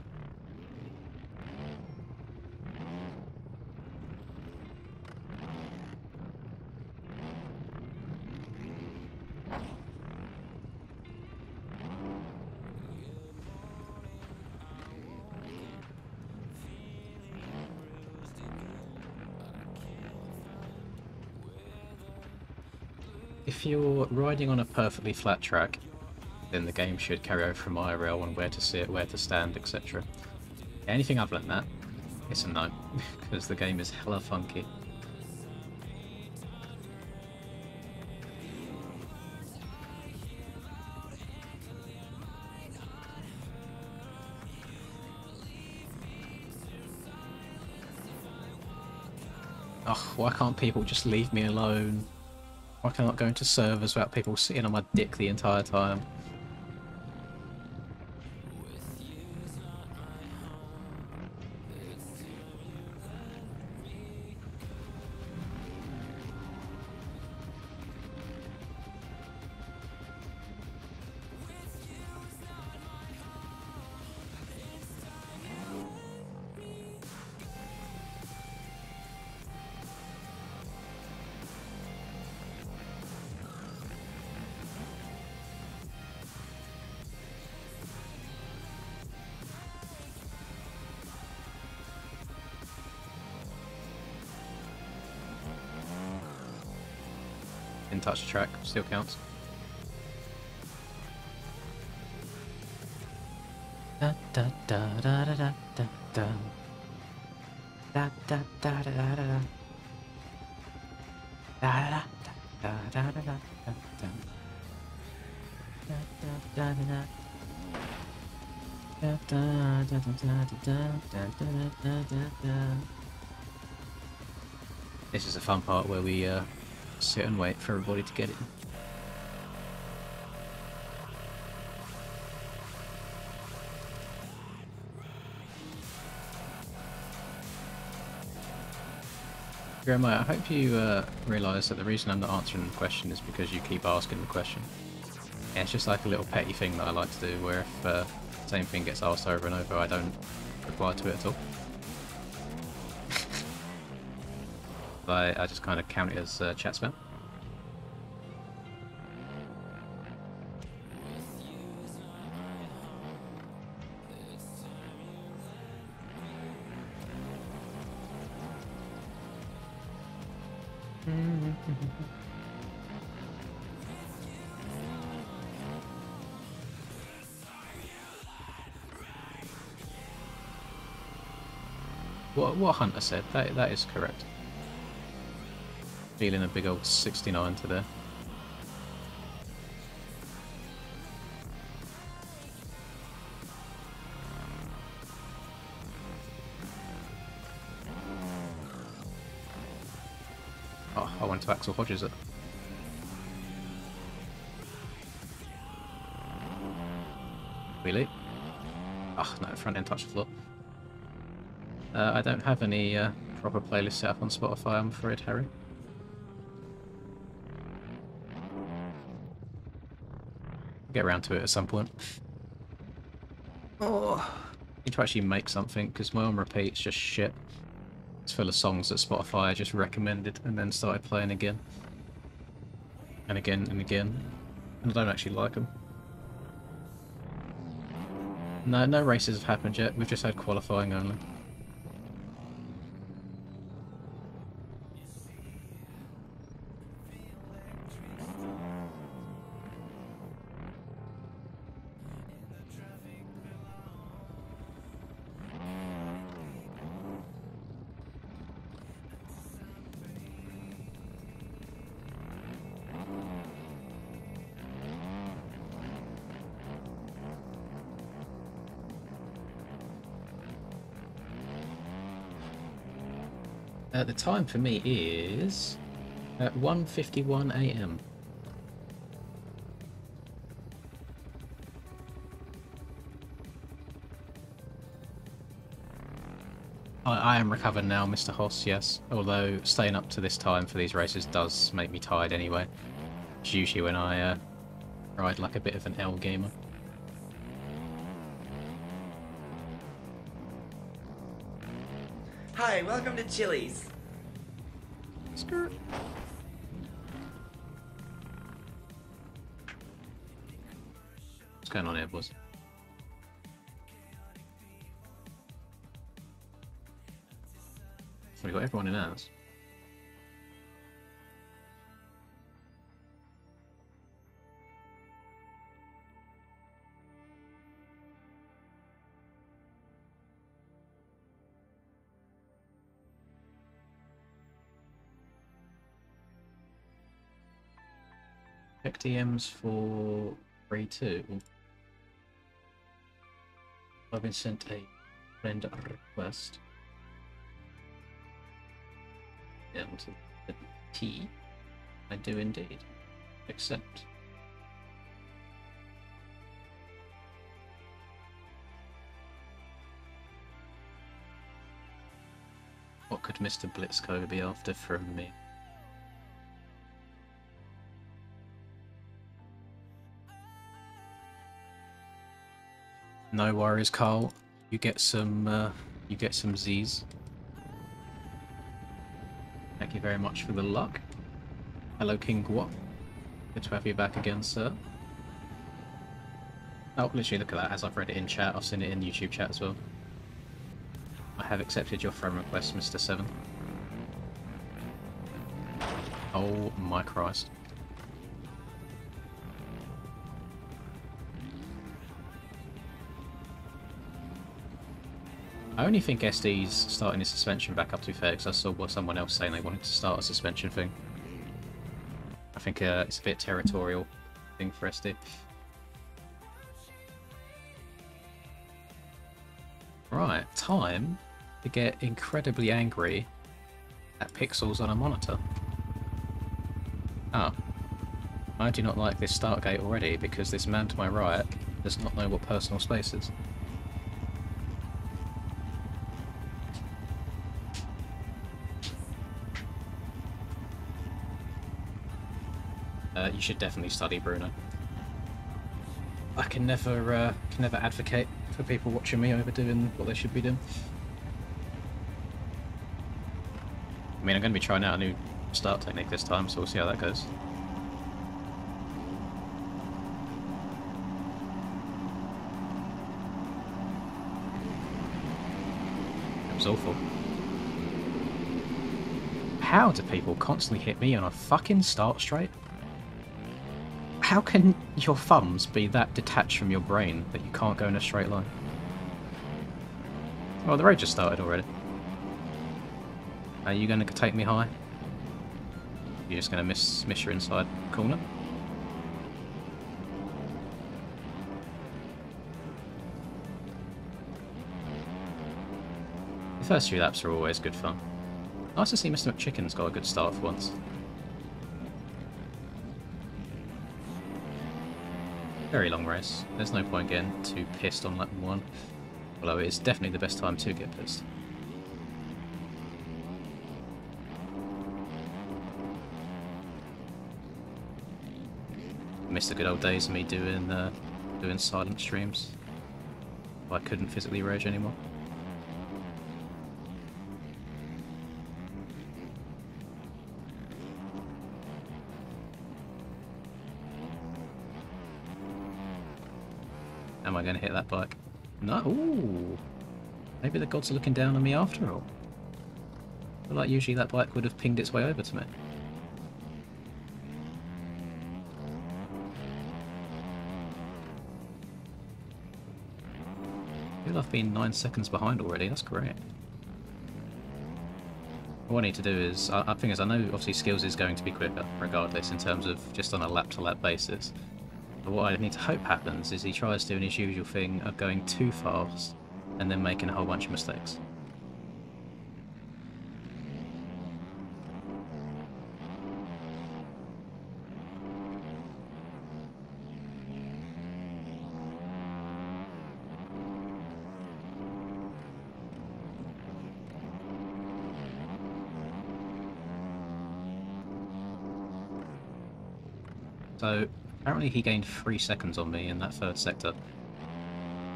If you're riding on a perfectly flat track, then the game should carry over from IRL on where to sit, where to stand, etc. Anything other than that, it's a no, because the game is hella funky. Ugh, why can't people just leave me alone? Why can I not go into servers without people sitting on my dick the entire time? Didn't touch the track, still counts. Da da da da da da da da. Da da da da da da. Da da da da da da da da. Da da da da da. Da da da da da da da da. This is the fun part where we sit and wait for everybody to get it. Jeremiah, I hope you realise that the reason I'm not answering the question is because you keep asking the question. Yeah, it's just like a little petty thing that I like to do, where if the same thing gets asked over and over, I don't reply to it at all. I just kind of count it as chat spam. What Hunter said, that is correct. Feeling a big old 69 today. Oh, I went to Axel Hodges it. Wheelie. Oh no, front end touched the floor. I don't have any proper playlist set up on Spotify, I'm afraid, Harry. Get around to it at some point. Oh, I need to actually make something, because my on repeat's just shit. It's full of songs that Spotify just recommended and then started playing again. And again and again. And I don't actually like them. No races have happened yet, we've just had qualifying only. The time for me is 1:51 AM. I am recovered now, Mr. Hoss, yes. Although staying up to this time for these races does make me tired anyway. It's usually when I ride like a bit of an L gamer. Hi, welcome to Chili's. Skirt. What's going on here, boys? We got everyone in ours. Check DMs for Ray 2. I've been sent a friend request. Down to the T. I do indeed. Accept. What could Mr. Blitzko be after from me? No worries, Carl. You get some Z's. Thank you very much for the luck. Hello, King Guap. Good to have you back again, sir. Oh, literally, look at that. As I've read it in chat, I've seen it in YouTube chat as well. I have accepted your friend request, Mr. 7. Oh my Christ. I only think SD's starting his suspension back up, to be fair, because I saw someone else saying they wanted to start a suspension thing. I think it's a bit territorial thing for SD. Right, time to get incredibly angry at pixels on a monitor. Ah, I do not like this start gate already because this man to my right does not know what personal space is. You should definitely study, Bruno. I can never advocate for people watching me overdoing what they should be doing. I mean, I'm going to be trying out a new start technique this time, so we'll see how that goes. It was awful. How do people constantly hit me on a fucking start straight? How can your thumbs be that detached from your brain that you can't go in a straight line? Well, the road just started already. Are you going to take me high? You're just going to miss your inside corner? The first few laps are always good fun. Nice to see Mr. McChicken's got a good start for once. Very long race. There's no point getting too pissed on lap 1. Although it is definitely the best time to get pissed. Missed the good old days of me doing silent streams. I couldn't physically rage anymore. Am I going to hit that bike? No. Ooh. Maybe the gods are looking down on me after all. I feel like usually that bike would have pinged its way over to me. I feel I've been 9 seconds behind already. That's great. What I need to do is, I think I know obviously skills is going to be quicker regardless in terms of just on a lap-to-lap basis. But what I need to hope happens is he tries doing his usual thing of going too fast and then making a whole bunch of mistakes. So apparently he gained 3 seconds on me in that third sector.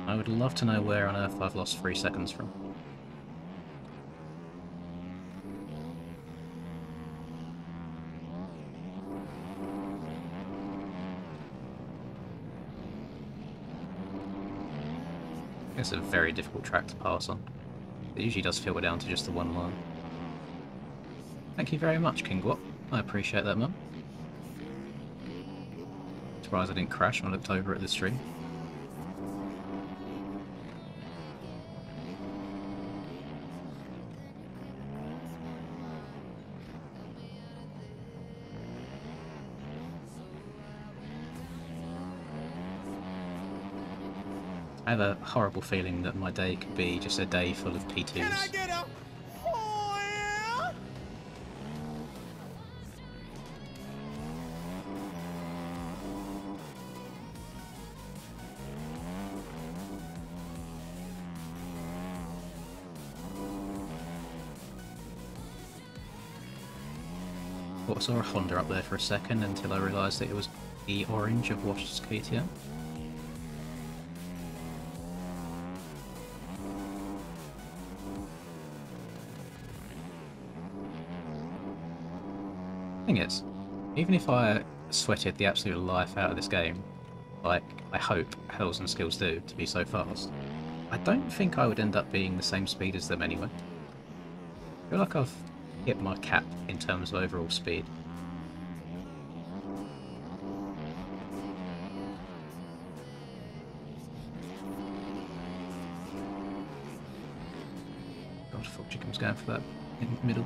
I would love to know where on earth I've lost 3 seconds from. It's a very difficult track to pass on. It usually does filter down to just the one line. Thank you very much, Kingwop. I appreciate that, Mum. Surprised I didn't crash when I looked over at the stream. I have a horrible feeling that my day could be just a day full of P2s. Can I get a oh yeah? I saw a Honda up there for a second until I realised that it was the orange of Wash's KTM. Thing is, even if I sweated the absolute life out of this game, like I hope Hells and Skills do to be so fast, I don't think I would end up being the same speed as them anyway. I feel like I've hit my cap in terms of overall speed. God, fuck, Chicken's going for that in the middle.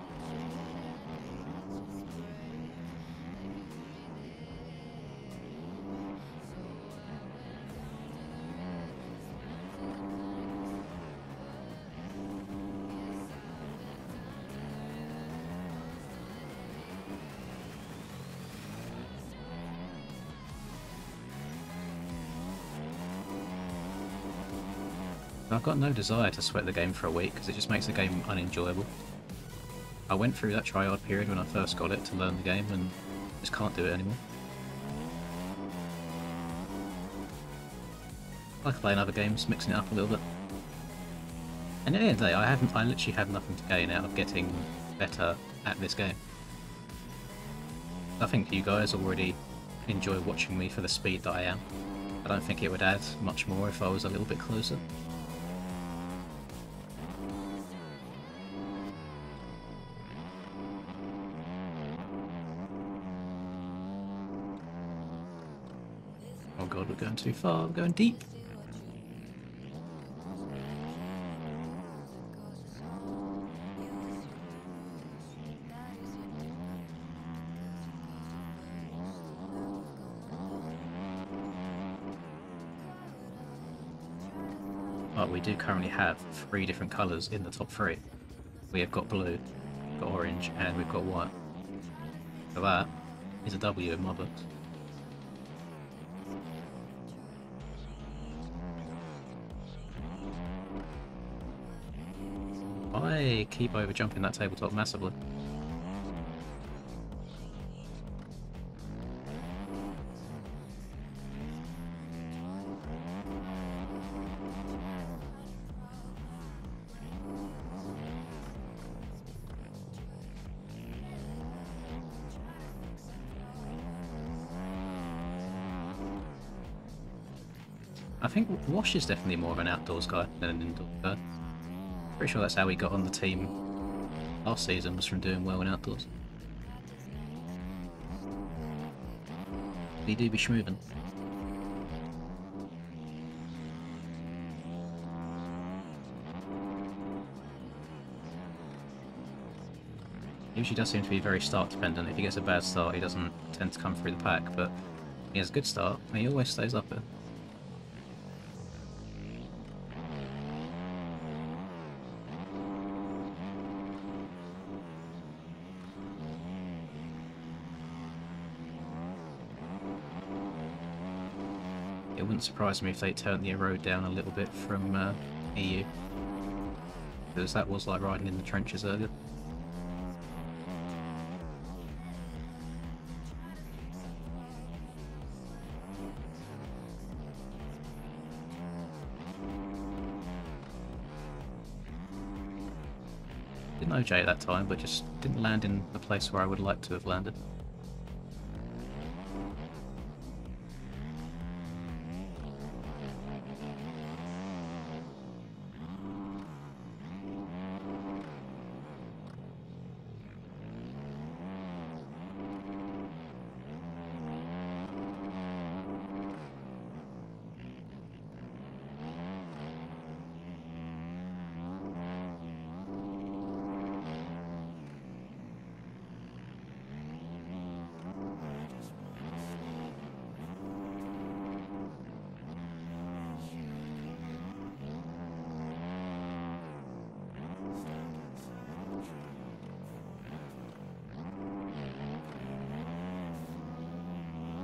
I've got no desire to sweat the game for a week because it just makes the game unenjoyable. I went through that tryhard period when I first got it to learn the game and just can't do it anymore. I like playing other games, mixing it up a little bit. And at the end of the day, I literally have nothing to gain out of getting better at this game. I think you guys already enjoy watching me for the speed that I am. I don't think it would add much more if I was a little bit closer. Oh god, we're going too far, we're going deep. But we do currently have 3 different colours in the top 3. We have got blue, we've got orange, and we've got white. So that is a W in my books. I keep over jumping that tabletop massively. I think Wash is definitely more of an outdoors guy than an indoors guy. Pretty sure that's how he got on the team last season, was from doing well in outdoors. He do be schmoovin'. Usually does seem to be very start dependent. If he gets a bad start, he doesn't tend to come through the pack, but he has a good start and he always stays up there. It wouldn't surprise me if they turned the road down a little bit from EU, because that was like riding in the trenches earlier. Didn't OJ at that time, but just didn't land in the place where I would like to have landed.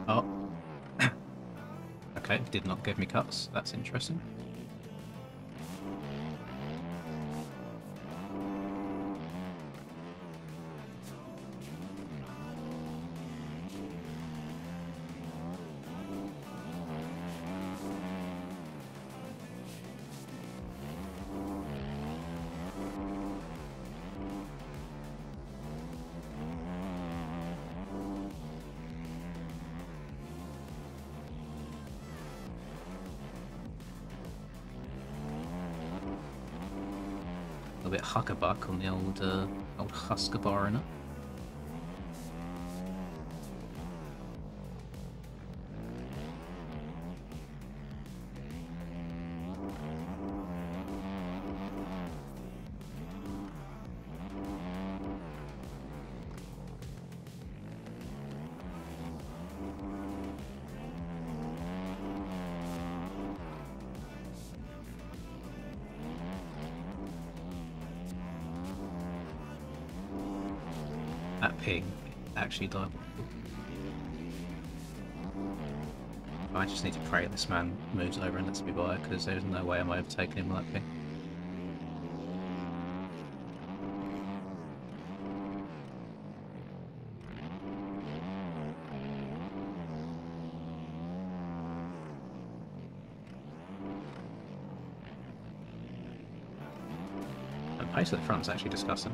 Oh. Okay, did not give me cuts. That's interesting. A bit huckabuck on the old Husqvarna. That ping actually diabolical. I just need to pray this man moves over and lets me by, because there's no way I'm overtaking him with that ping. The pace at the front's actually disgusting.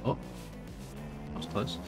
Oh, that was close.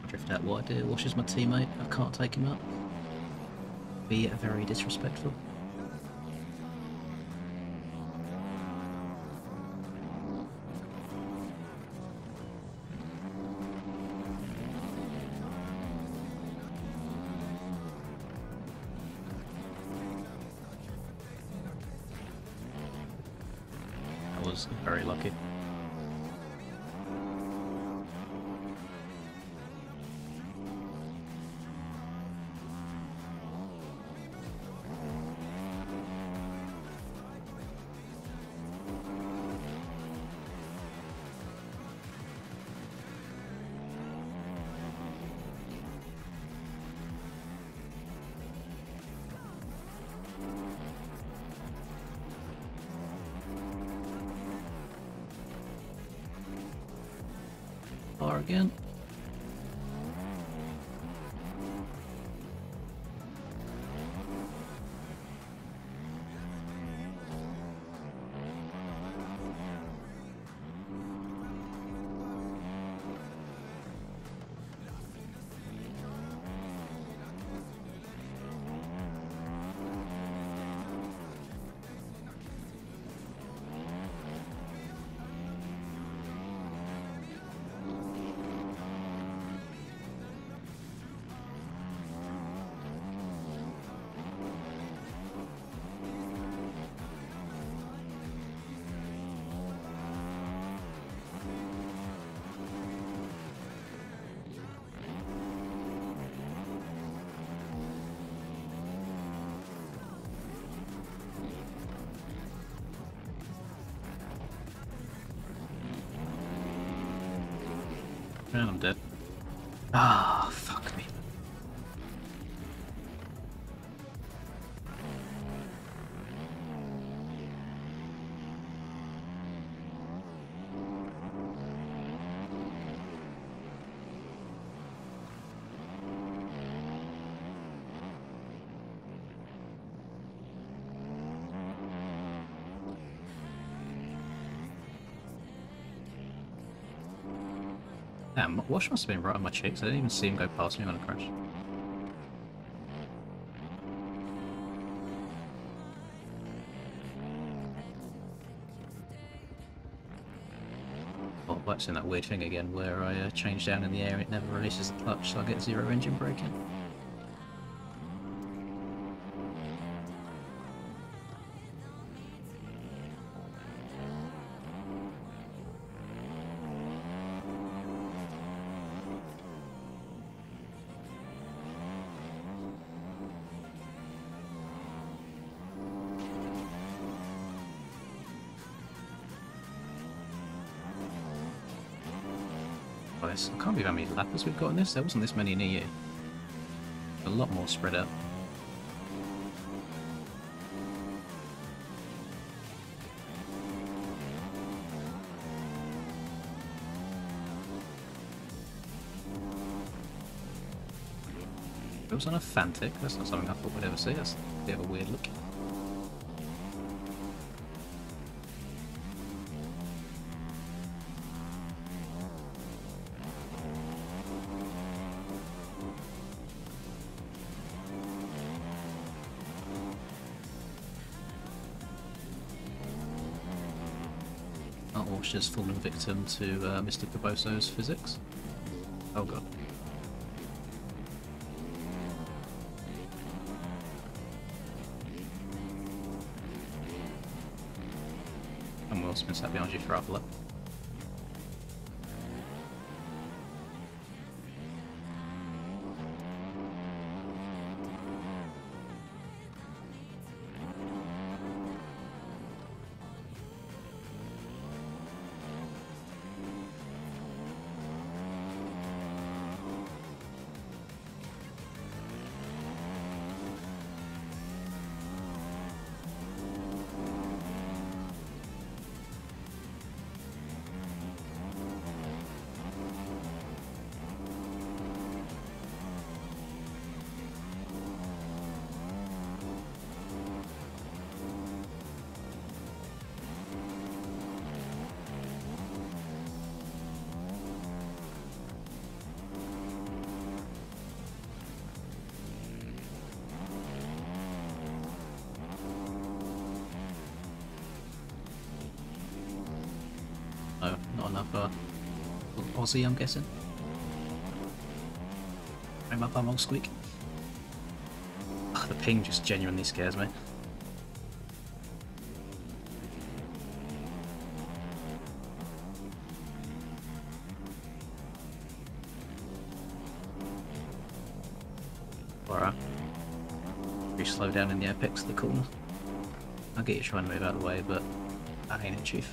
Drift out wide here, washes my teammate. I can't take him up. Be very disrespectful. I was very lucky. Far again. And I'm dead. Ah, fuck me. Damn, Wash must have been right on my cheeks. I didn't even see him go past me when I crashed. Oh, that's in that weird thing again where I change down in the air and it never releases the clutch, so I get 0 engine braking. I can't believe how many lappers we've got in this. There wasn't this many in EU. A lot more spread out. It was on a Fantic. That's not something I thought we'd ever see. That's a bit of a weird look. Just fallen victim to Mr. Caboso's physics. Oh god. And Will Smith sat behind you for half a lap. No, not enough Aussie, I'm guessing. Bring my bum on squeak. Ugh, the ping just genuinely scares me. Alright. You slow down in the apex of the corner. I'll get you trying to move out of the way, but that ain't it, Chief.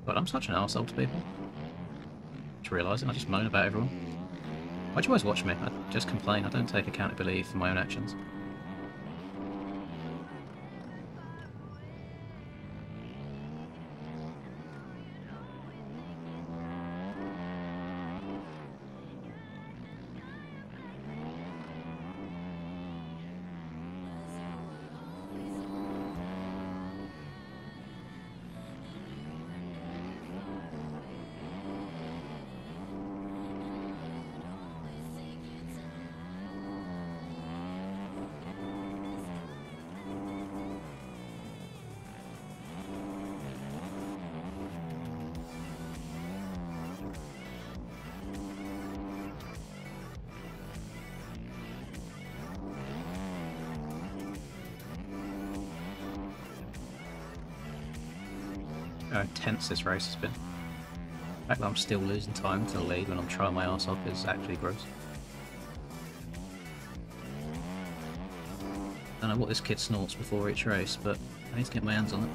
But I'm such an arsehole to people. Just realising I just moan about everyone. Why'd you always watch me? I just complain. I don't take accountability for my own actions. How intense this race has been. The fact that I'm still losing time to the lead when I'm trying my arse off is actually gross. I don't know what this kid snorts before each race, but I need to get my hands on it.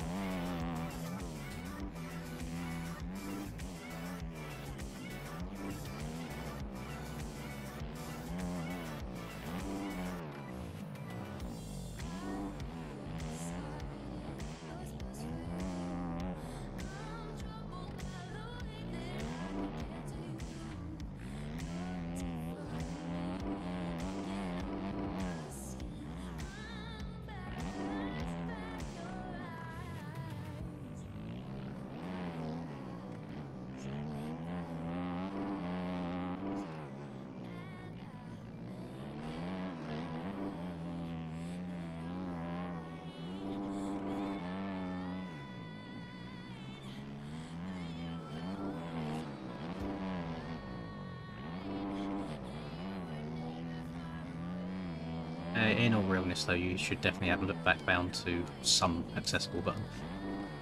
in all realness though, you should definitely have a look back bound to some accessible button.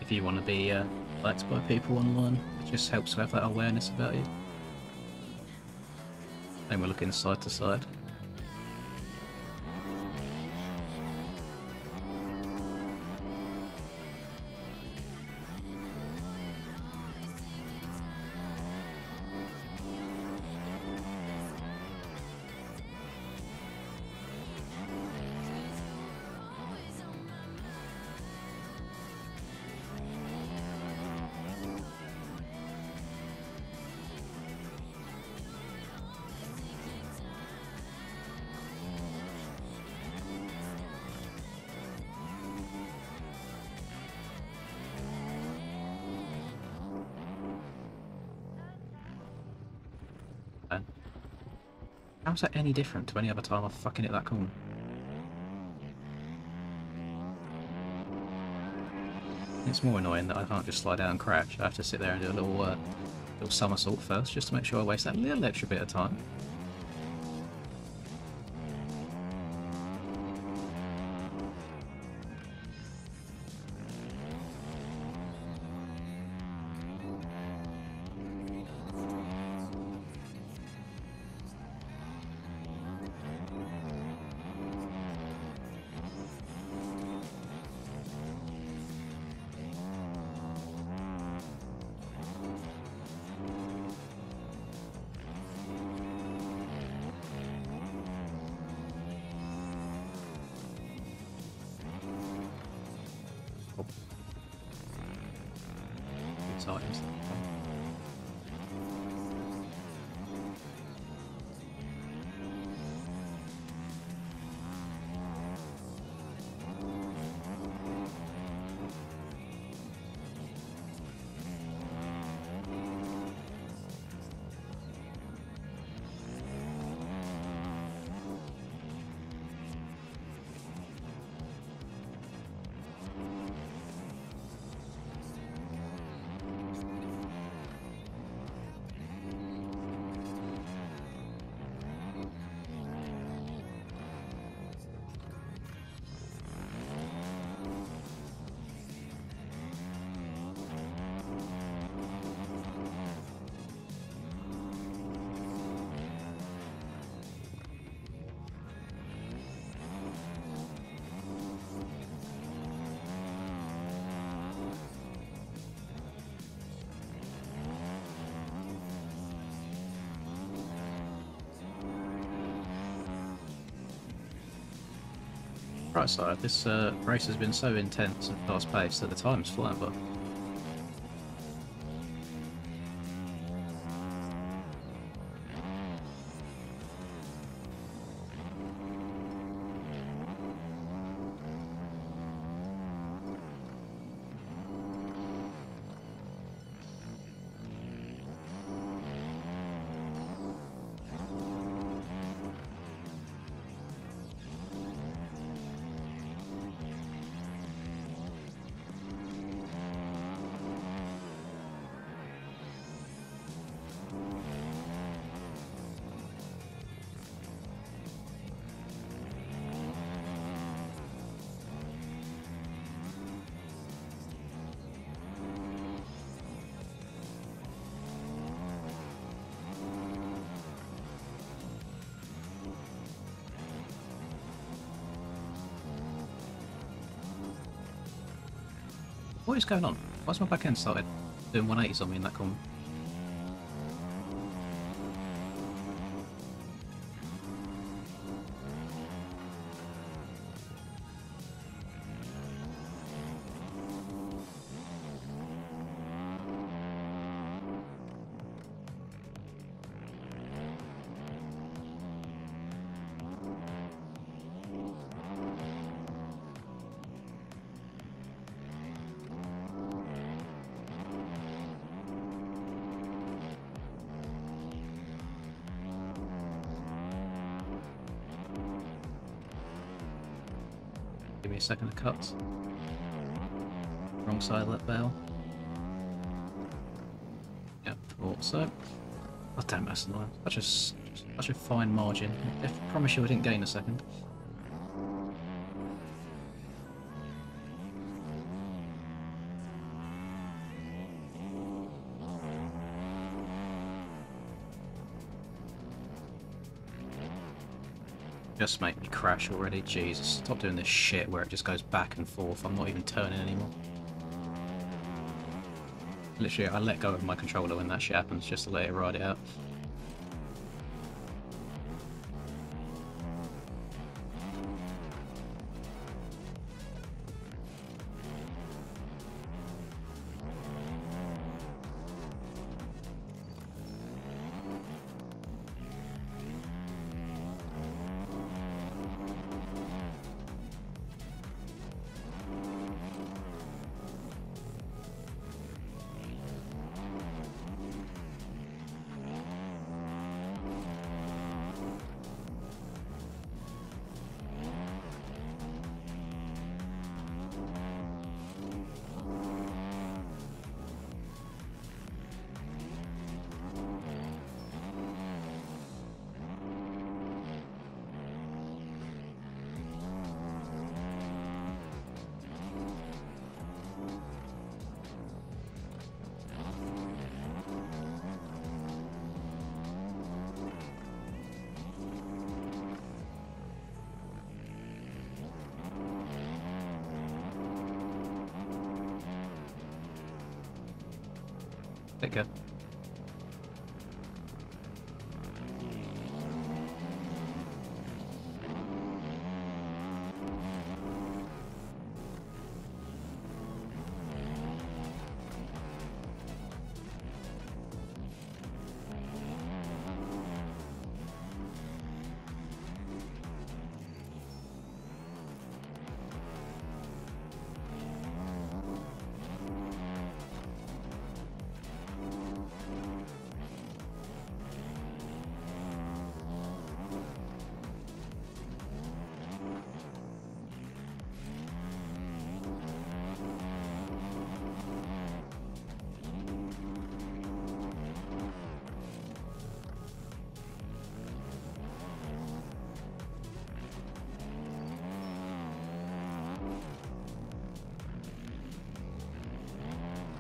If you want to be liked by people online, it just helps to have that awareness about you. Then we're looking side to side. How's that any different to any other time I've fucking hit that corner? It's more annoying that I can't just slide out and crash. I have to sit there and do a little somersault first, just to make sure I waste that little extra bit of time. Items. Right side, this race has been so intense and fast paced that the time's flying by. What is going on? Why's my back end started doing 180s on me in that corner? Give me a second to cut. Wrong side of that bell. Yep, thought so. Oh damn, that's annoying. Such a fine margin. I promise you I didn't gain a second. Just make me crash already. Jesus, stop doing this shit where it just goes back and forth. I'm not even turning anymore. Literally, I let go of my controller when that shit happens just to let it ride it out. Take care.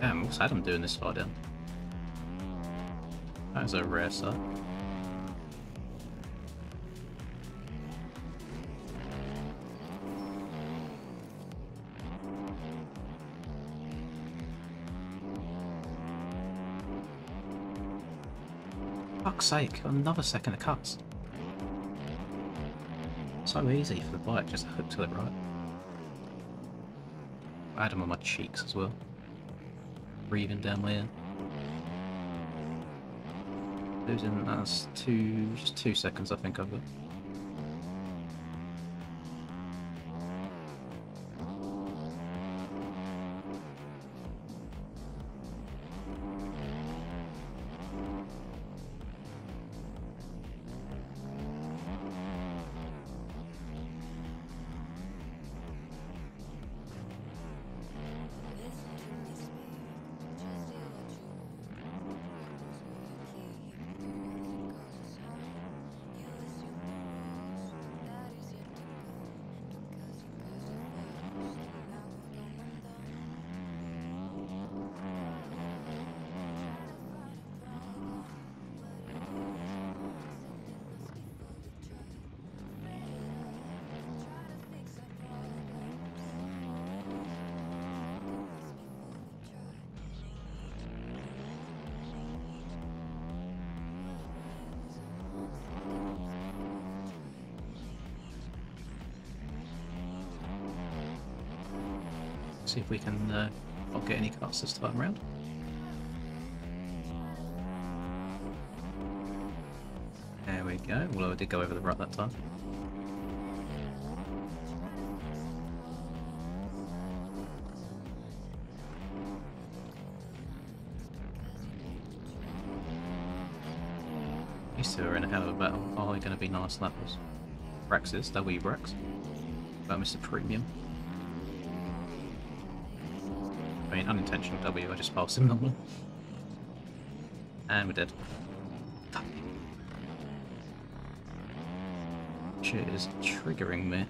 Damn, what's Adam doing this far down? That is a rare sight. Fuck's sake, another second of cuts. So easy for the bike, just hook to it right. I had them on my cheeks as well. Breathing down my ear. Losing, that's just 2 seconds I think I've got. See if we can not get any cuts this time around. There we go, although I did go over the rut that time. These two are in a hell of a battle. Oh, they're going to be nice lappers. Braxes, W Brax. About Mr. Premium. I mean, unintentional W, I just passed him normally. And we're dead. Shit is triggering me.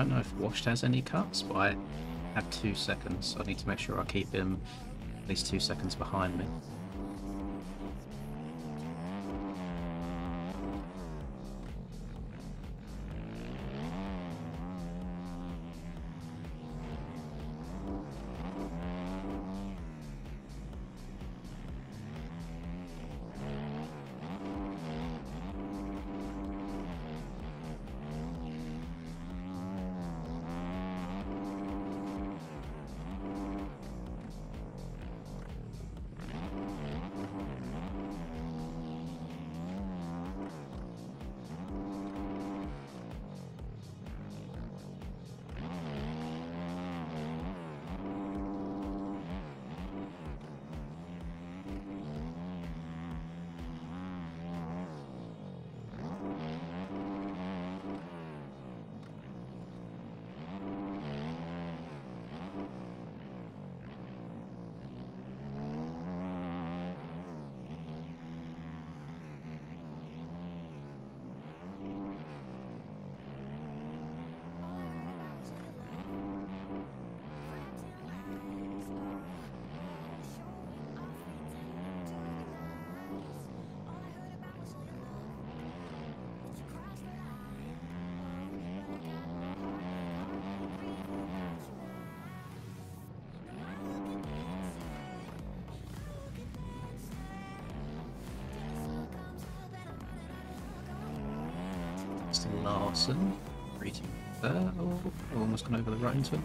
don't know if Washed has any cuts, but I have 2 seconds, so I need to make sure I keep him at least 2 seconds behind me. Larson, reaching there. Oh, almost gone over the right into him.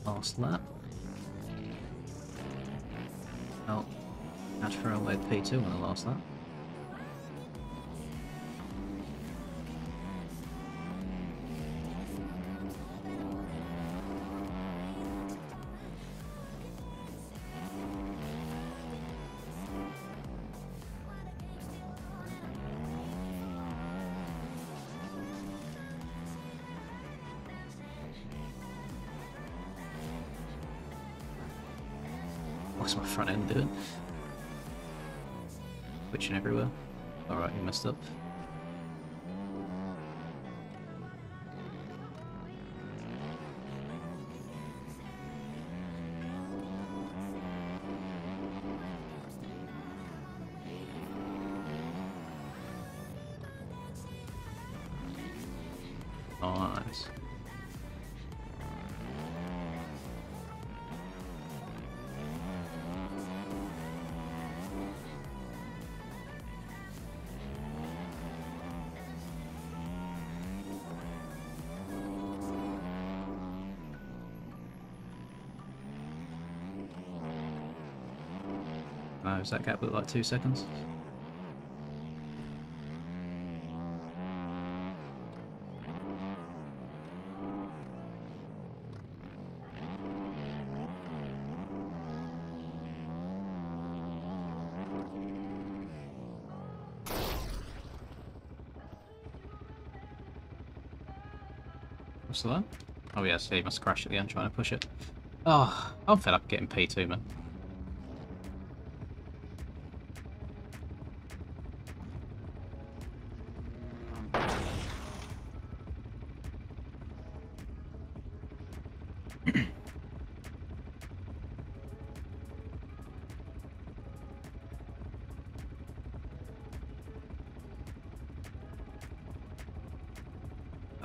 Last lap. Oh, had to throw away P2 on the last lap. What's my front end doing? Switching everywhere. Alright, you messed up. Nice. No, does that gap look like 2 seconds? What's that? Oh yes, he must crash at the end trying to push it. Oh, I'm fed up getting P2, man.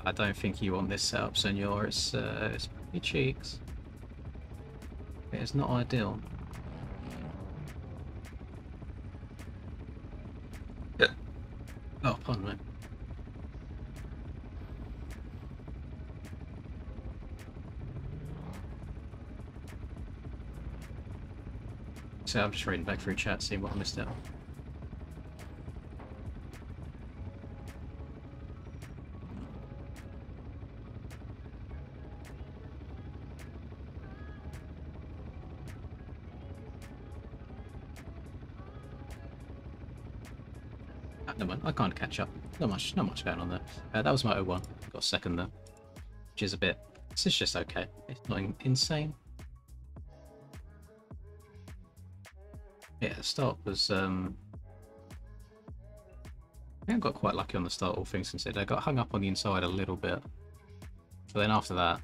I don't think you want this setup, senor. It's pretty cheeks. It's not ideal. Yeah. Oh, pardon me. So I'm just reading back through chat, seeing what I missed out. never mind. I can't catch up. Not much going on there. That was Moto 1. Got second there, which is a bit. This is just okay. It's not insane. Yeah, the start was. I think I got quite lucky on the start, all things considered. I got hung up on the inside a little bit, but then after that,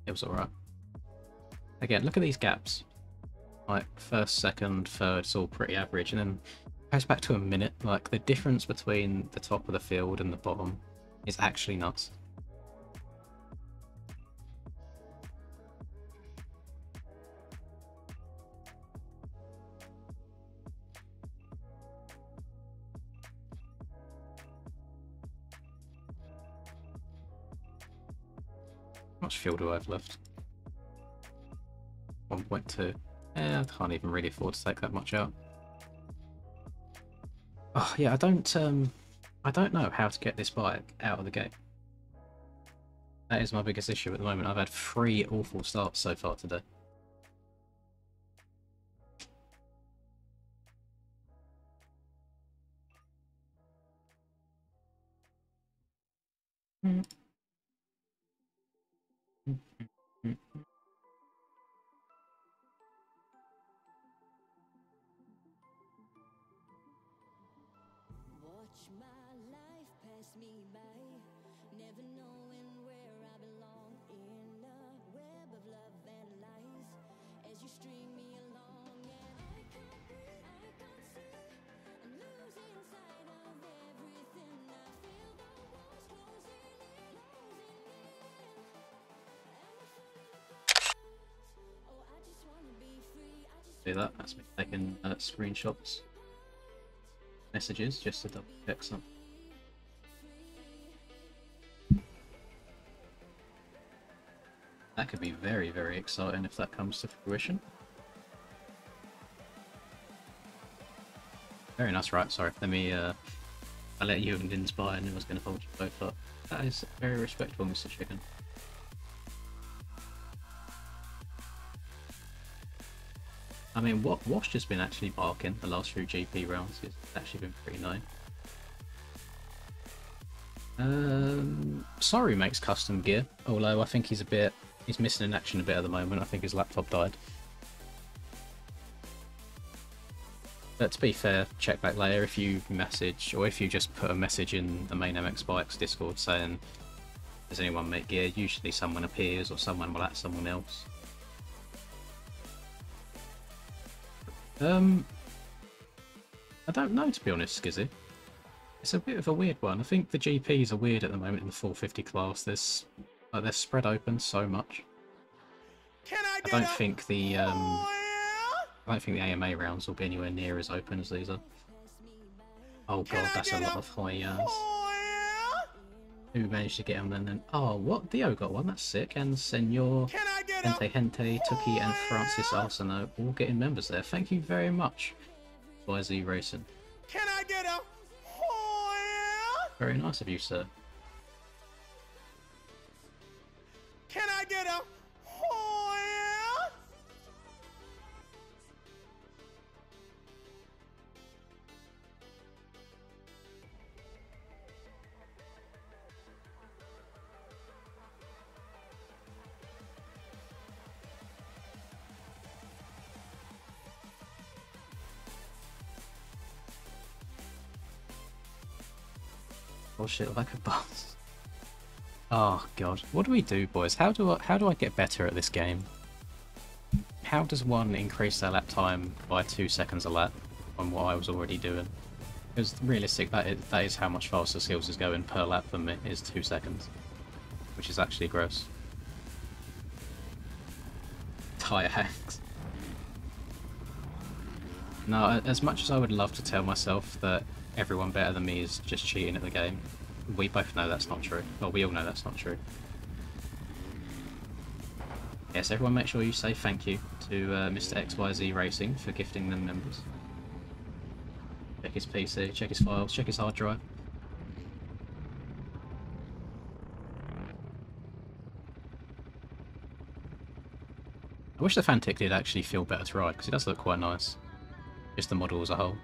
it was alright. Again, look at these gaps. Like first, second, third, it's all pretty average, and then it goes back to a minute. Like the difference between the top of the field and the bottom is actually nuts. How much fuel do I have left? 1.2. I can't even really afford to take that much out. Oh yeah, I don't know how to get this bike out of the game. That is my biggest issue at the moment. I've had 3 awful starts so far today. Watch my life pass me by, never knowing where I belong in a web of love and lies. As you string me along, and I can't breathe, I can't see. I'm losing sight of everything. I feel the walls closing in, and we're falling apart. Oh, I just wanna be free. I just Do that. That's me taking screenshots. Messages just to double check something. That could be very, very exciting if that comes to fruition. Very nice, right? Sorry, let me. I let you and inspire, and I was going to hold you both up. That is very respectable, Mr. Chicken. I mean, what Wash has been actually barking the last few GP rounds. It's actually been pretty nice. Sorry makes custom gear, although I think he's missing in action a bit at the moment. I think his laptop died. But to be fair, check back later if you message, or if you just put a message in the main MX Bikes Discord saying, does anyone make gear? Usually someone appears or someone will at someone else. I don't know, to be honest, Skizzy. It's a bit of a weird one. I think the GPs are weird at the moment in the 450 class. They're spread open so much. I don't think the AMA rounds will be anywhere near as open as these are. Oh god, that's a lot of high yards. Who managed to get them then? Oh, what? Dio got one. That's sick. And Senor, Hente, Tuki, and Francis Arsenault all getting members there. Thank you very much, YZ Racing. Can I get a Very nice of you, sir. Can I get a Oh shit, like a boss. Oh god, what do we do, boys? How do I get better at this game? How does one increase their lap time by 2 seconds a lap on what I was already doing? Because realistic, that is how much faster Skills is going per lap than me, is 2 seconds, which is actually gross. Tire hacks. No, as much as I would love to tell myself that everyone better than me is just cheating at the game, we both know that's not true. Well, we all know that's not true. Yes, everyone make sure you say thank you to Mr. XYZ Racing for gifting them members. Check his PC, check his files, check his hard drive. I wish the Fantic did actually feel better to ride, because it does look quite nice. Just the model as a whole.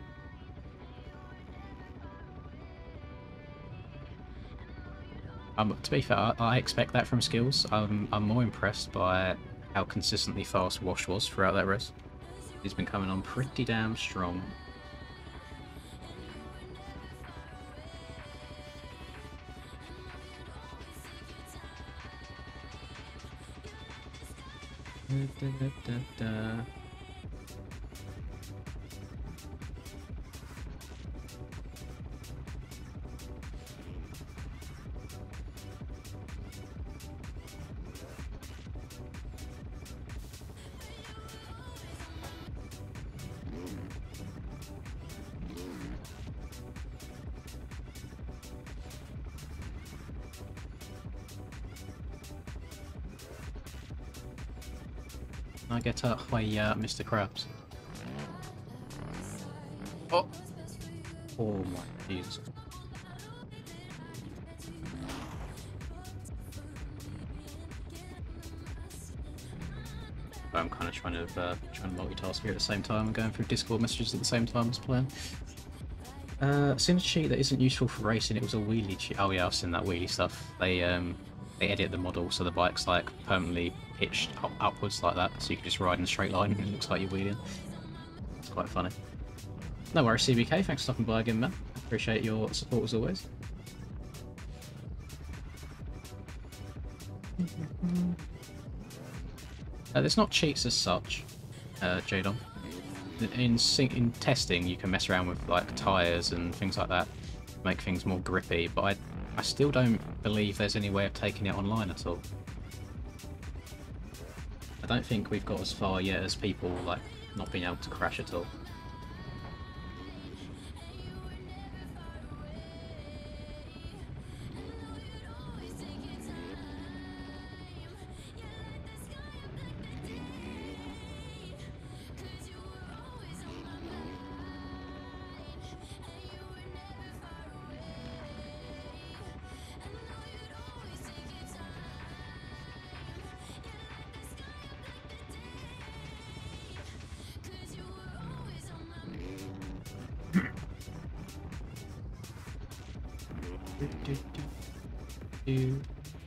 To be fair, I expect that from skills. I'm more impressed by how consistently fast Wash was throughout that race. He's been coming on pretty damn strong. I get away, Mr. Krabs. Oh! Oh my Jesus. I'm kind of trying to multitask here at the same time and going through Discord messages at the same time as playing. Seen a cheat that isn't useful for racing. It was a wheelie cheat. Oh yeah, I've seen that wheelie stuff. They edit the model so the bike's like permanently pitched upwards like that, so you can just ride in a straight line and it looks like you're wheeling. It's quite funny. No worries, CBK. Thanks for stopping by again, man. Appreciate your support as always. There's not cheats as such, Jadon. In testing, you can mess around with like tyres and things like that, make things more grippy. But I still don't believe there's any way of taking it online at all. I don't think we've got as far yet as people like not being able to crash at all.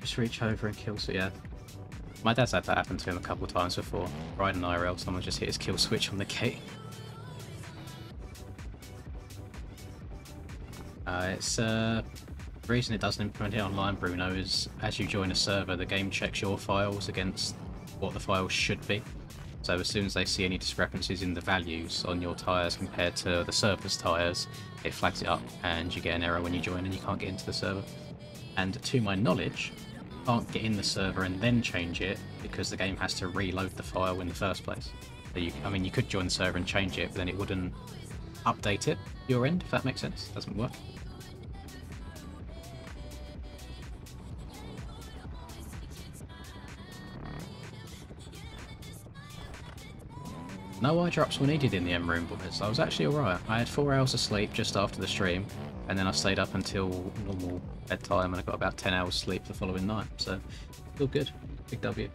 Just reach over and kill. So yeah, my dad's had that happen to him a couple of times before. Riding IRL, someone just hit his kill switch on the gate. It's the reason it doesn't implement it online, Bruno, is as you join a server, the game checks your files against what the files should be. So as soon as they see any discrepancies in the values on your tyres compared to the server's tyres, it flags it up and you get an error when you join and you can't get into the server. And to my knowledge, you can't get in the server and then change it because the game has to reload the file in the first place. So I mean, you could join the server and change it, but then it wouldn't update it your end, if that makes sense. Doesn't work. No eye drops were needed in the M room, boys. I was actually alright. I had 4 hours of sleep just after the stream, and then I stayed up until normal bedtime, and I got about 10 hours sleep the following night, so still good. Big W.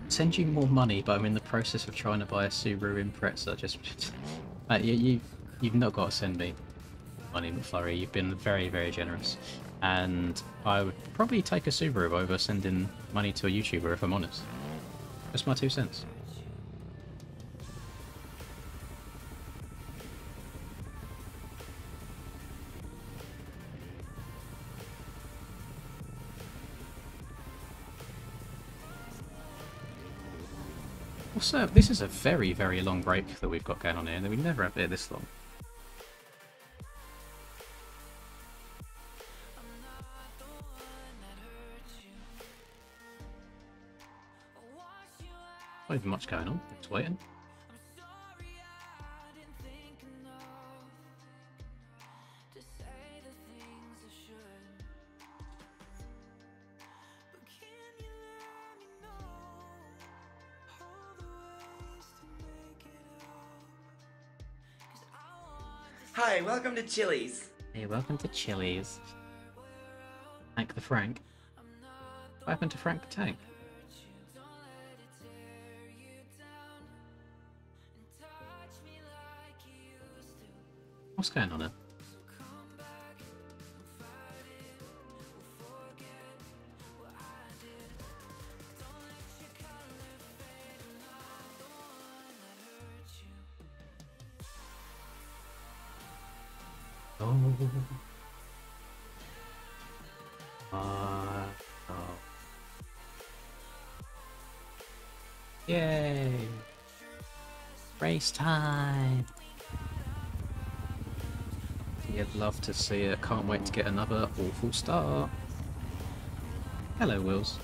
Send you more money, but I'm in the process of trying to buy a Subaru Impreza. Just, you've not got to send me money, McFlurry. You've been very, very generous. And I would probably take a Subaru over sending money to a YouTuber, if I'm honest. Just my 2 cents. What's up? This is a very, very long break that we've got going on here, and we never have it this long. Not even much going on. Just waiting. Hi, welcome to Chili's. Hey, welcome to Chili's. Tank the Frank. What happened to Frank the Tank? What's going on here? Oh. Oh. Yay! Race time! You'd love to see it. Can't wait to get another awful start. Hello, Wills.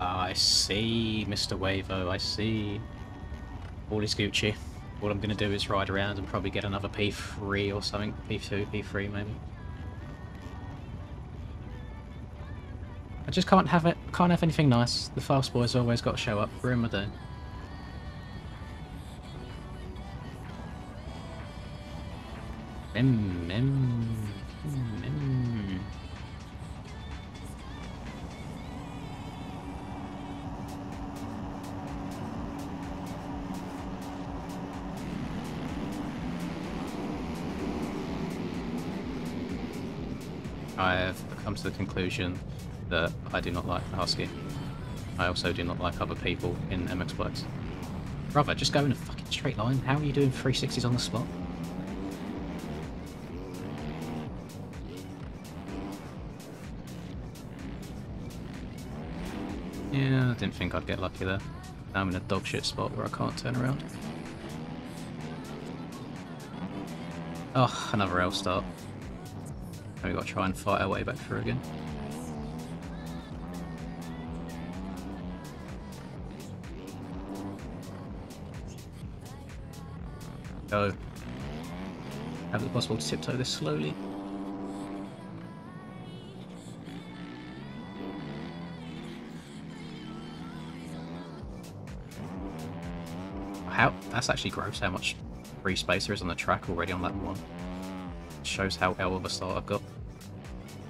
I see, Mr. Wavo, I see. All is Gucci. All I'm going to do is ride around and probably get another P3 or something. P2, P3 maybe. I just can't have it. Can't have anything nice. The fast boys always got to show up. Ruin my day. I have come to the conclusion that I do not like the Husky. I also do not like other people in MXBikes. Brother, just go in a fucking straight line. How are you doing 360s on the spot? Yeah, I didn't think I'd get lucky there. Now I'm in a dog shit spot where I can't turn around. Oh, another L start. Now we've got to try and fight our way back through again. Go. How is it possible to tiptoe this slowly? That's actually gross how much free space there is on the track already on that one. It shows how L of a start I've got.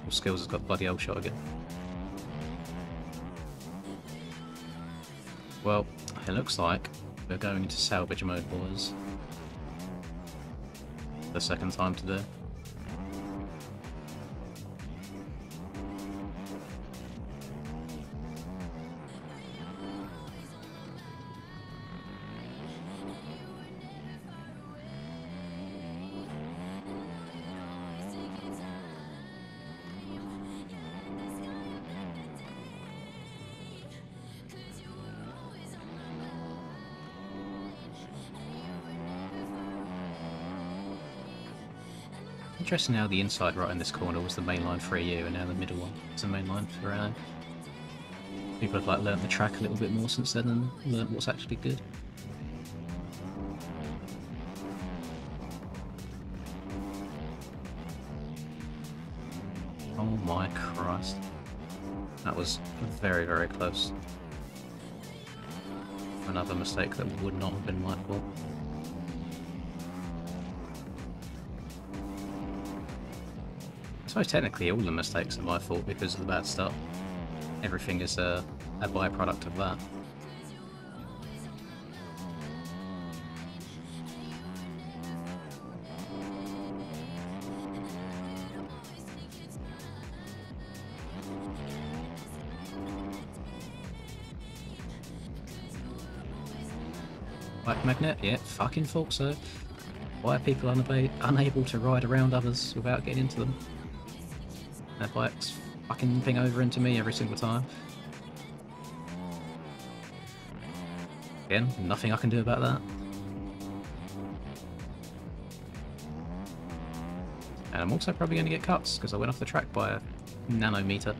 All skills has got bloody L shot again. Well, it looks like we're going into salvage mode, boys. The second time today. Interesting how the inside right in this corner was the main line for EU, and now the middle one is the main line for people have like learnt the track a little bit more since then and learnt what's actually good. Oh my Christ. That was very, very close. Another mistake that would not have been my fault. suppose technically all the mistakes are my fault because of the bad start. Everything is a byproduct of that. Bike magnet? Yeah, fucking thought so. Why are people unable to ride around others without getting into them? Their bikes fucking ping over into me every single time. Again, nothing I can do about that. And I'm also probably going to get cuts because I went off the track by a nanometer.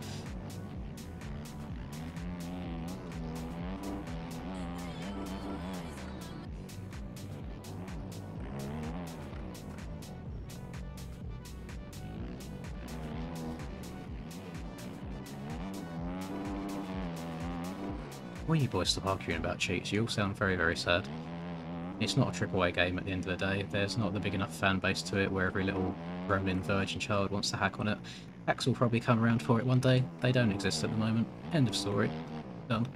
Will you boys stop arguing about cheats? You all sound very, very sad. It's not a AAA game at the end of the day. There's not the big enough fan base to it where every little gremlin virgin child wants to hack on it. Hacks will probably come around for it one day. They don't exist at the moment. End of story. Done.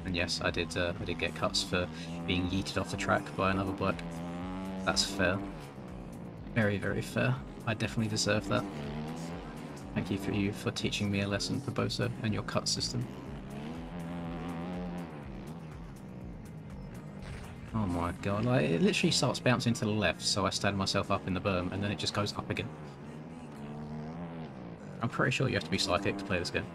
And yes, I did get cuts for being yeeted off the track by another bike. That's fair. Very, very fair. I definitely deserve that. Thank you for teaching me a lesson, Barbosa, and your cut system. Oh my god, like, it literally starts bouncing to the left, so I stand myself up in the berm, and then it just goes up again. I'm pretty sure you have to be psychic to play this game.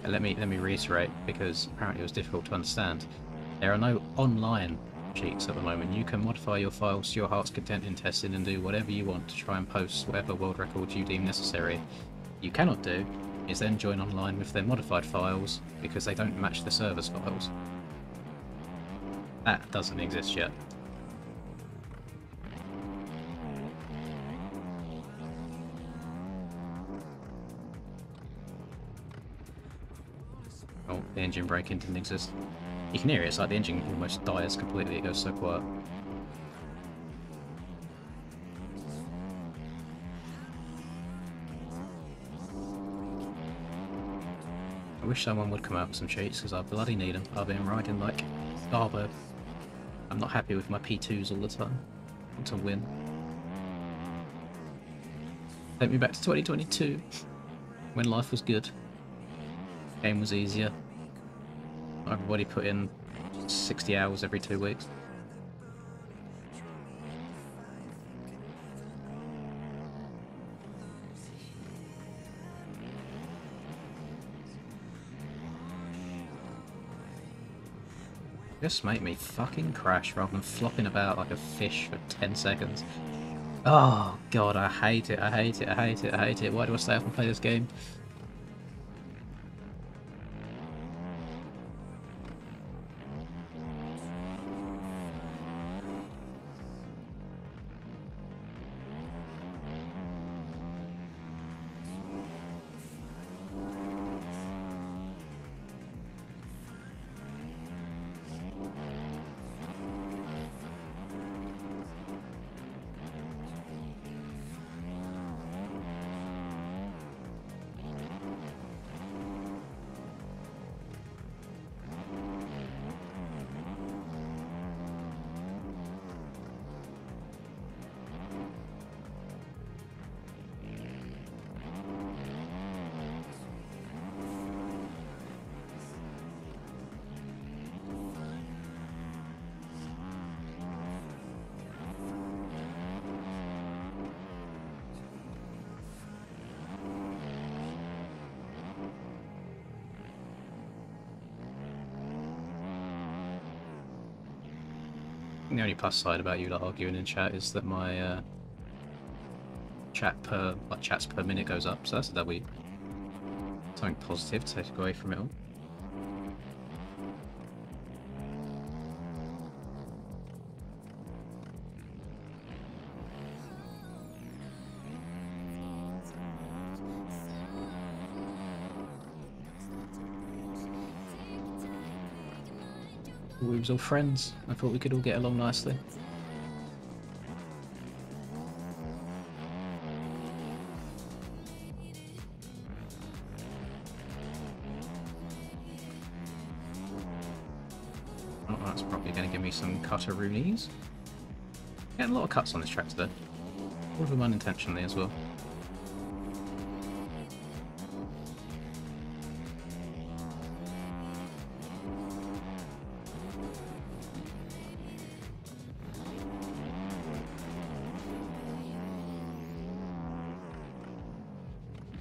Let me reiterate, because apparently it was difficult to understand. There are no online cheats at the moment. You can modify your files to your heart's content in testing and do whatever you want to try and post whatever world records you deem necessary. You cannot do is then join online with their modified files because they don't match the server's files. That doesn't exist yet. Oh, the engine braking didn't exist. You can hear it, it's like the engine almost dies completely, it goes so quiet. I wish someone would come out with some cheats, because I bloody need them. I've been riding like Garbo. I'm not happy with my P2s all the time. I want to win. Take me back to 2022, when life was good. Game was easier. Everybody put in 60 hours every 2 weeks. Just make me fucking crash rather than flopping about like a fish for 10 seconds. Oh god, I hate it, I hate it, I hate it, I hate it. Why do I stay up and play this game? the only plus side about you lot arguing in chat is that my chats per minute goes up, so that's a W. Something positive to take away from it all. We was all friends. I thought we could all get along nicely. Oh, that's probably going to give me some cutter-roonies. Getting a lot of cuts on this track today. All of them unintentionally as well.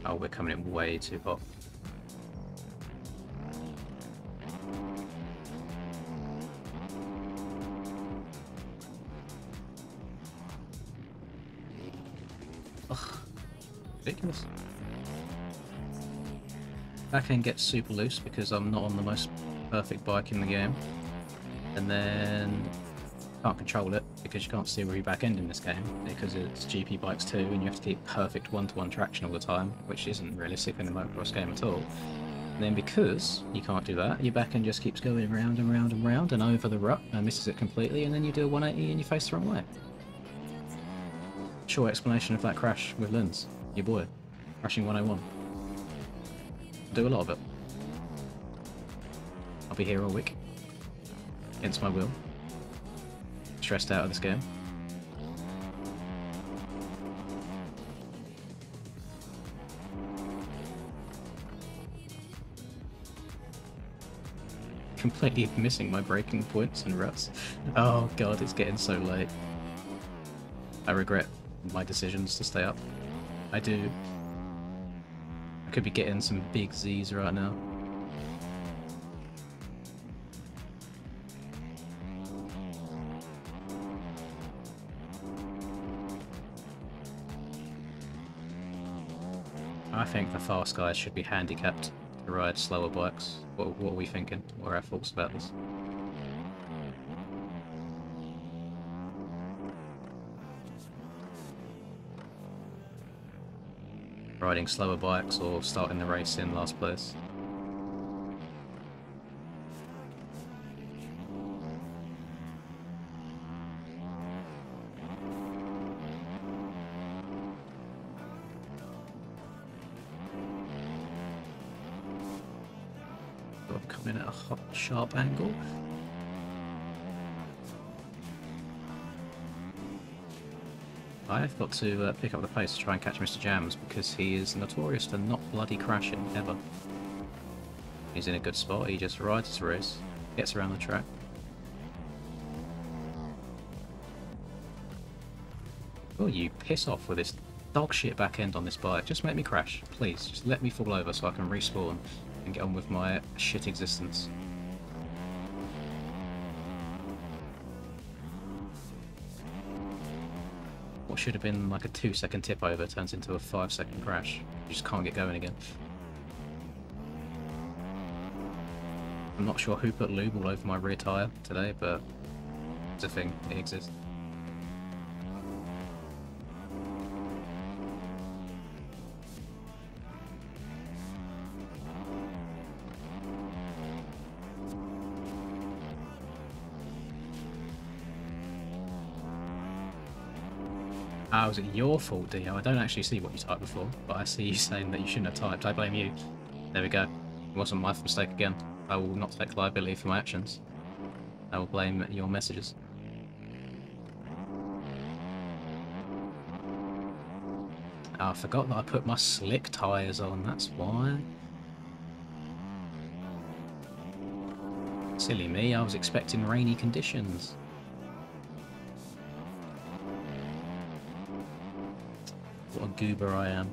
Oh, we're coming in way too hot. Ugh. Ridiculous. Back end gets super loose because I'm not on the most perfect bike in the game. And then can't control it because you can't steer your back end in this game because it's GP bikes too, and you have to keep perfect one-to-one traction all the time, which isn't realistic in a motocross game at all. And then because you can't do that, your back end just keeps going round and round and round and over the rut and misses it completely, and then you do a 180 and you face the wrong way. Short explanation of that crash with Linz, your boy, crashing 101. Do a lot of it. I'll be here all week, against my will. Stressed out of this game. Completely missing my braking points and ruts. Oh god, it's getting so late. I regret my decisions to stay up. I do. I could be getting some big Z's right now. I think the fast guys should be handicapped to ride slower bikes. What are we thinking? What are our thoughts about this? Riding slower bikes or starting the race in last place? Coming at a hot, sharp angle. I've got to pick up the pace to try and catch Mr. Jams because he is notorious for not bloody crashing ever. He's in a good spot, he just rides his race, gets around the track. Oh, you piss off with this dog shit back end on this bike. Just make me crash, please. Just let me fall over so I can respawn and get on with my shit existence. What should have been like a 2-second tip over turns into a 5-second crash. You just can't get going again. I'm not sure who put lube all over my rear tyre today, but it's a thing, it exists. Ah, was it your fault, Dio? I don't actually see what you typed before, but I see you saying that you shouldn't have typed. I blame you. There we go. It wasn't my mistake again. I will not take liability for my actions. I will blame your messages. Oh, I forgot that I put my slick tyres on, that's why. Silly me, I was expecting rainy conditions. What a goober I am.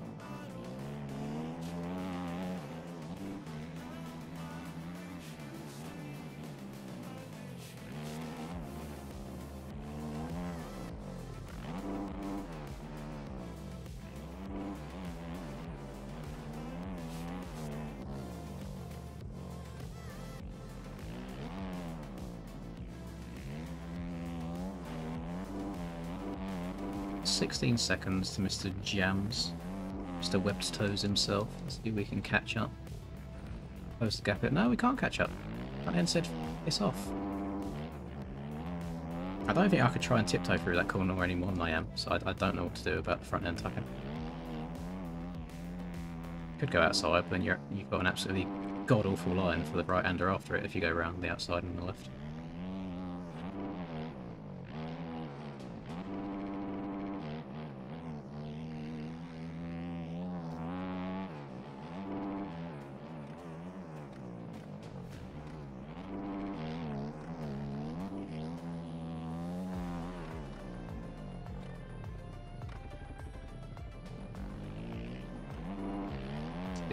16 seconds to Mr. Jams. Mr. Webb's Toes himself. Let's see if we can catch up. Close the gap a bit. No, we can't catch up. Front end said, it's off. I don't think I could try and tiptoe through that corner any more than I am, so I don't know what to do about the front end tucking. Could go outside, but then you've got an absolutely god-awful line for the right-hander after it if you go around the outside and the left.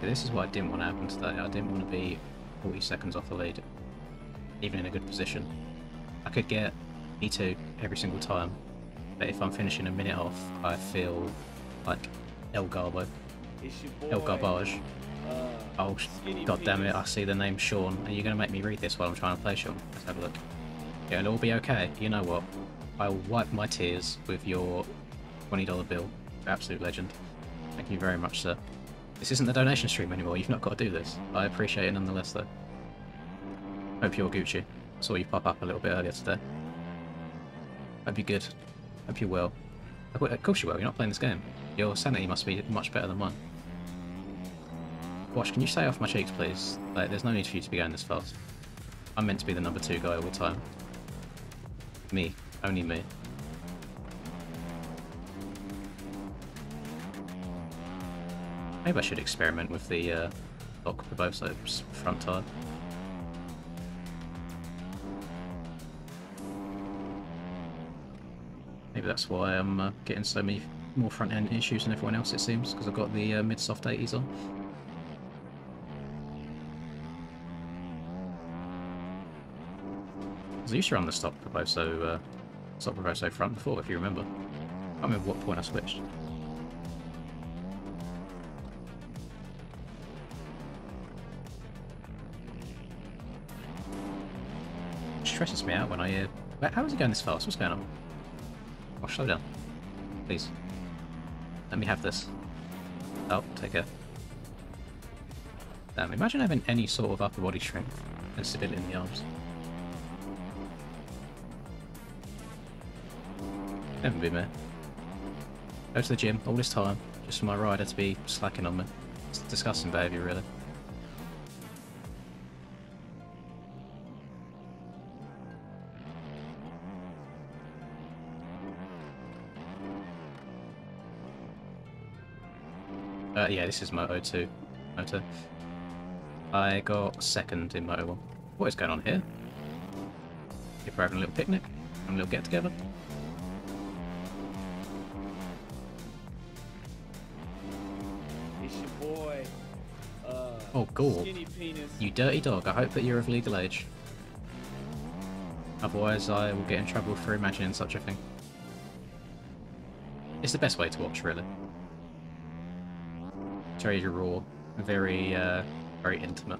This is what I didn't want to happen today. I didn't want to be 40 seconds off the lead, even in a good position. I could get E2 every single time, but if I'm finishing a minute off, I feel like El Garbo. El Garbage. Oh, god damn it, I see the name Sean. Are you going to make me read this while I'm trying to play Sean? Let's have a look. Yeah, it'll all be okay. You know what? I will wipe my tears with your $20 bill. Absolute legend. Thank you very much, sir. This isn't the donation stream anymore, you've not got to do this. I appreciate it nonetheless though. Hope you're Gucci. I saw you pop up a little bit earlier today. Hope you're good. Hope you're well. Of course you're well, you're not playing this game. Your sanity must be much better than mine. Watch, can you stay off my cheeks please? Like, there's no need for you to be going this fast. I'm meant to be the number 2 guy all the time. Me. Only me. Maybe I should experiment with the Loket Proboso front tire. Maybe that's why I'm getting so many more front end issues than everyone else, it seems, because I've got the mid-soft 80s on. I used to run the stock Proboso front before, if you remember. I can't remember what point I switched. Stresses me out when I hear... How is he going this fast? What's going on? Oh, slow down. Please. Let me have this. Oh, take care. Damn, imagine having any sort of upper body strength and stability in the arms. Never be me. Go to the gym all this time, just for my rider to be slacking on me. It's disgusting behaviour, really. Yeah, this is Moto 2. Moto. I got second in Moto 1. What is going on here? People are having a little picnic, having a little get together. It's your boy. Oh, Gore. Skinny penis. You dirty dog, I hope that you're of legal age. Otherwise I will get in trouble for imagining such a thing. It's the best way to watch, really. It's very raw, very, very intimate.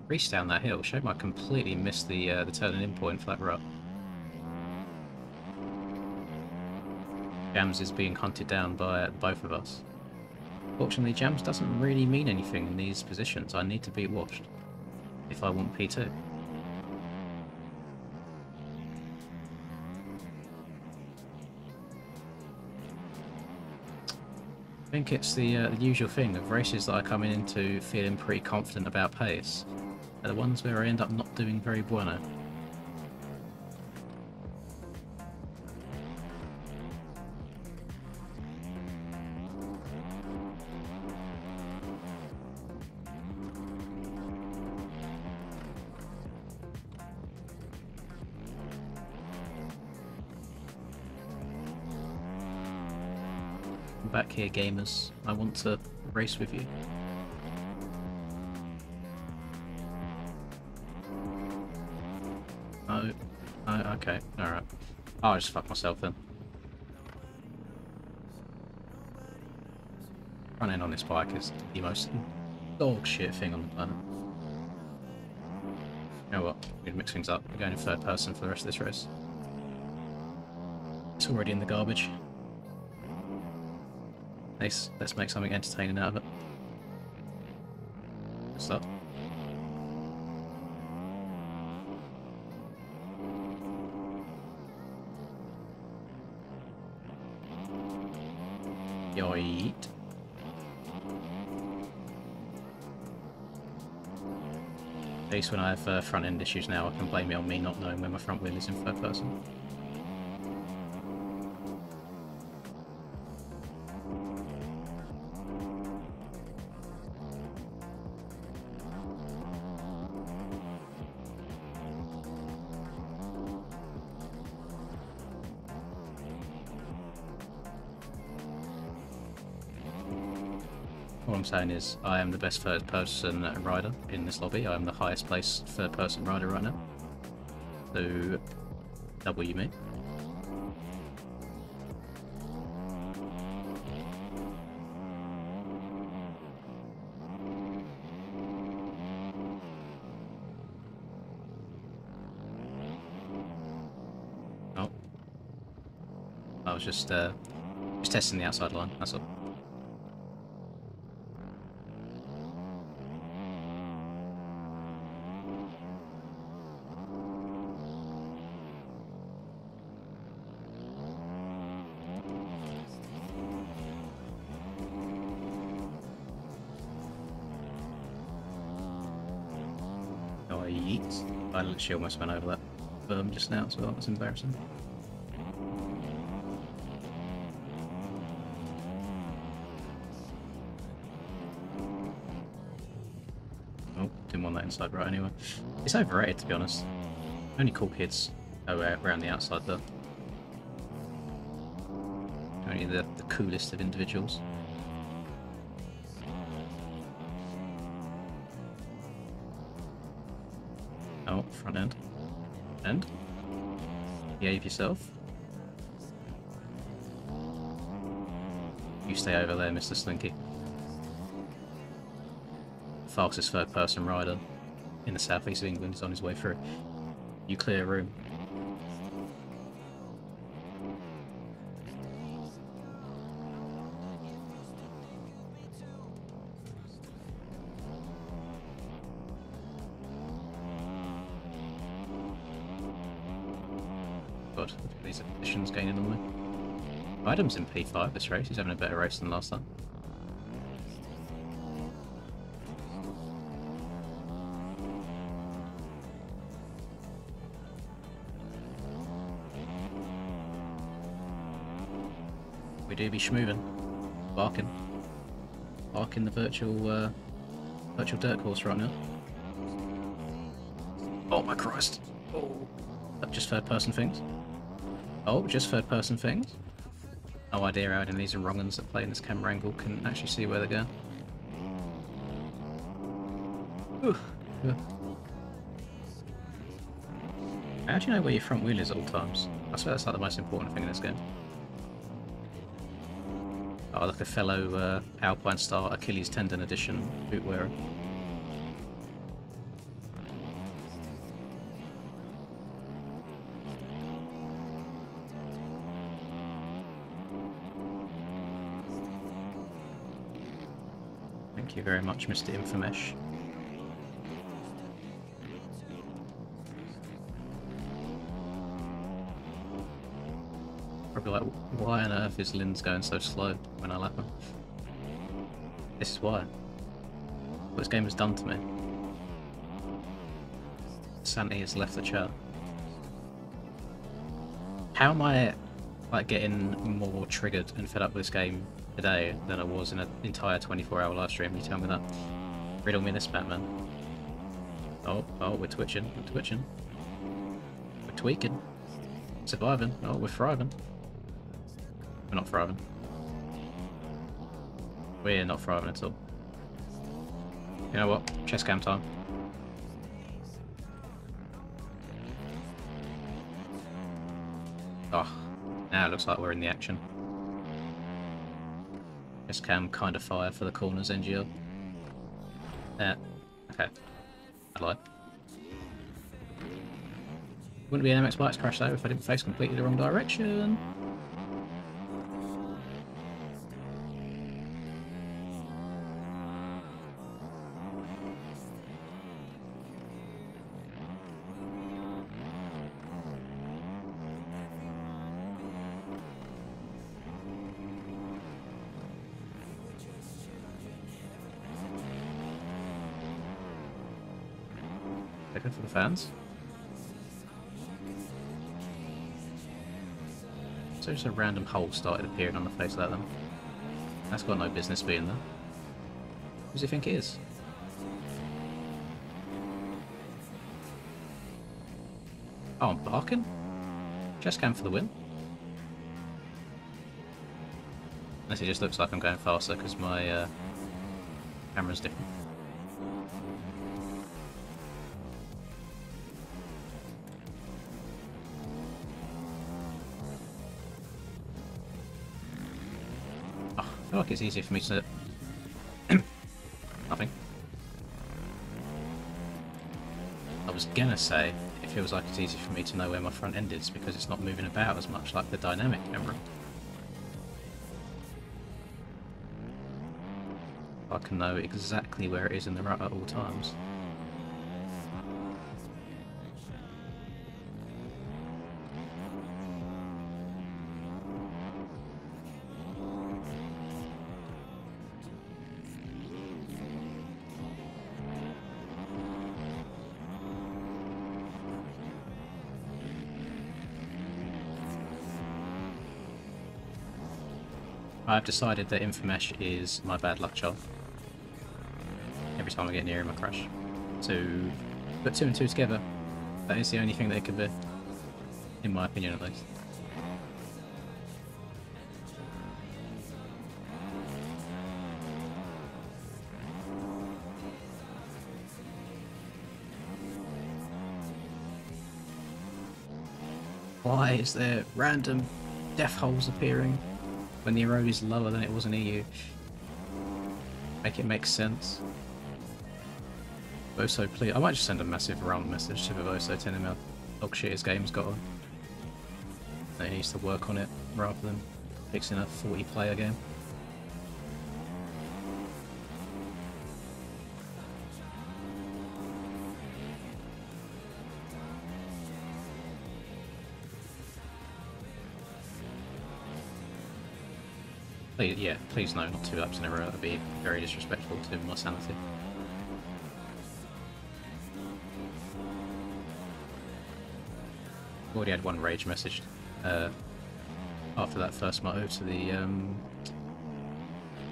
Reached down that hill. Shame I completely missed the turning in point for that rut. Jams is being hunted down by both of us. Fortunately, Jams doesn't really mean anything in these positions. I need to beat Washed if I want P2. I think it's the usual thing of races that I come into feeling pretty confident about pace. Are the ones where I end up not doing very bueno. back here, gamers. I want to race with you. Oh, okay, alright. I'll just fuck myself then. Running on this bike is the most dog shit thing on the planet. You know what? We can mix things up. We're going in third person for the rest of this race. It's already in the garbage. Let's make something entertaining out of it. What's that? Yoit. At least when I have front end issues now, I can blame it on me not knowing where my front wheel is in third person. All I'm saying is, I am the best third-person rider in this lobby. I am the highest placed third-person rider right now. So, W me. Oh. I was just testing the outside line, that's all. I literally almost went over that berm just now as well, that's embarrassing. Oh, didn't want that inside right anyway. It's overrated to be honest. Only cool kids go around the outside though. Only the coolest of individuals. Oh, front end. End. Behave yourself. You stay over there, Mr. Slinky. Fastest third-person rider in the southeast of England is on his way through. You clear a room. God, these additions gaining on me. Idem's in P5 this race, he's having a better race than last time. We do be schmoovin'. Barking. Barking the virtual dirt course right now. Oh my Christ. Oh. Just third person things? Oh, just third person things? No idea how any of these wrong-uns that play in this camera angle can actually see where they're going. Ooh. Yeah. How do you know where your front wheel is at all times? I swear that's like the most important thing in this game. Oh, like a fellow Alpine Star Achilles Tendon Edition boot wearer. Thank you very much, Mr. Infomesh. Probably like, why on earth is Lynn's going so slow when I lap him? This is why. What this game has done to me. Santi has left the chat. How am I like getting more triggered and fed up with this game today than I was in an entire 24-hour live stream? You tell me that. Riddle me this, Batman. Oh, we're twitching. We're twitching. We're tweaking. Surviving. Oh, we're thriving. We're not thriving. We're not thriving at all. You know what? Chest cam time. Oh, now it looks like we're in the action. Chest cam kind of fire for the corners, NGL. Okay. I lied. Wouldn't be an MX Bikes crash though if I didn't face completely the wrong direction. Good for the fans. So just a random hole started appearing on the face of that then. That's got no business being there. Who does he think it is? Oh, I'm barking? Chest cam for the win. Unless it just looks like I'm going faster because my camera's different. I feel like it's easier for me to... Nothing. I was gonna say, it feels like it's easy for me to know where my front end is because it's not moving about as much like the dynamic camera. I can know exactly where it is in the rut at all times. I've decided that Infomesh is my bad luck charm. Every time I get near him, I crash. So, put 2 and 2 together. That is the only thing that it could be. In my opinion, at least. Why is there random death holes appearing when the road is lower than it was in EU? Make it make sense. Voso, please. I might just send a massive rant message to Voso telling him how dog shit his game's got on. That he needs to work on it rather than fixing a 40 player game. Please, yeah, please no, not 2 laps in a row. That'd be very disrespectful to my sanity. Already had one rage message after that first moto to the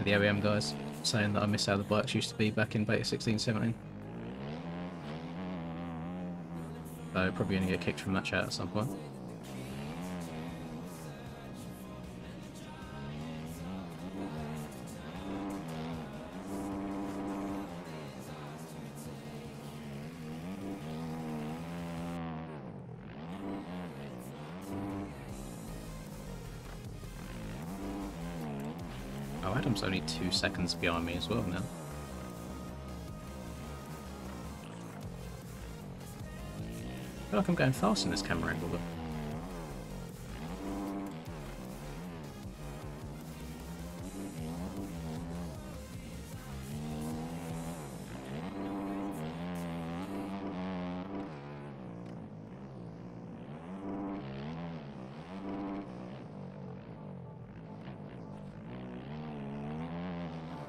OEM guys, saying that I miss how the bikes used to be back in beta 16-17. So probably going to get kicked from that chat at some point. Oh, Adam's only 2 seconds behind me as well now. I feel like I'm going fast in this camera angle, but...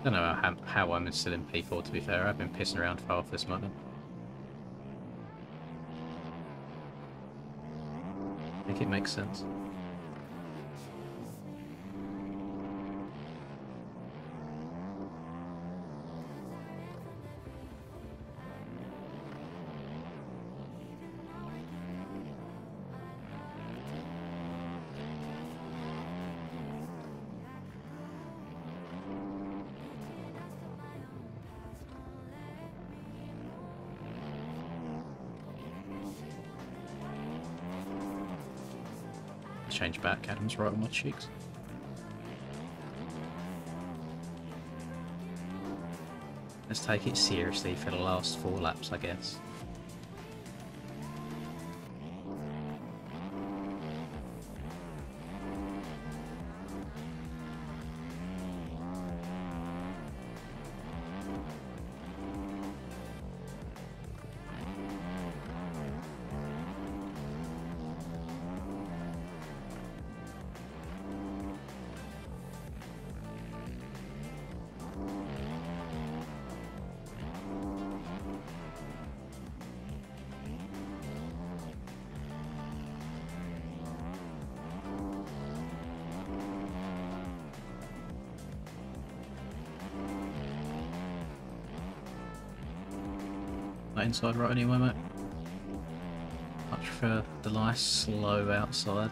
I don't know how I'm still in P4, to be fair. I've been pissing around for half this month. I think it makes sense. change back. Adam's right on my cheeks. Let's take it seriously for the last 4 laps, I guess. Not inside right anyway, mate. Much prefer the nice slow outside.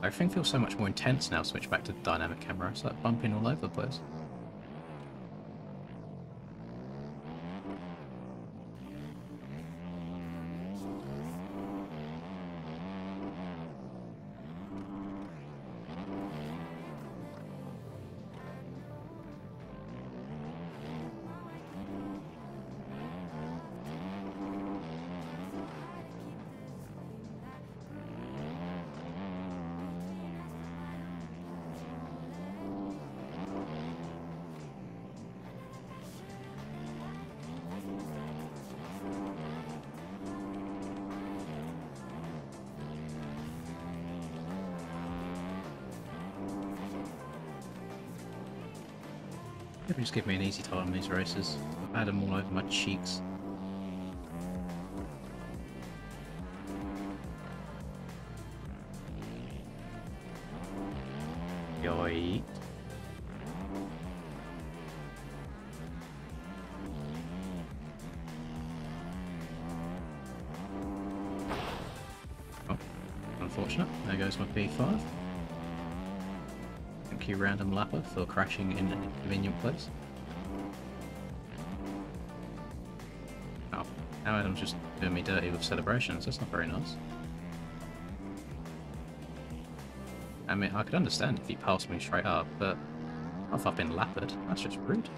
Everything feels so much more intense now, switch back to dynamic camera. It's like bumping all over the place. Maybe just give me an easy time in these races. I've had them all over my cheeks. Yoi. Oh, unfortunate. There goes my P5. Thank you, random lapper, for crashing in an inconvenient place. Oh, now Adam's just doing me dirty with celebrations. That's not very nice. I mean, I could understand if he passed me straight up, but if I've been lappered, that's just rude.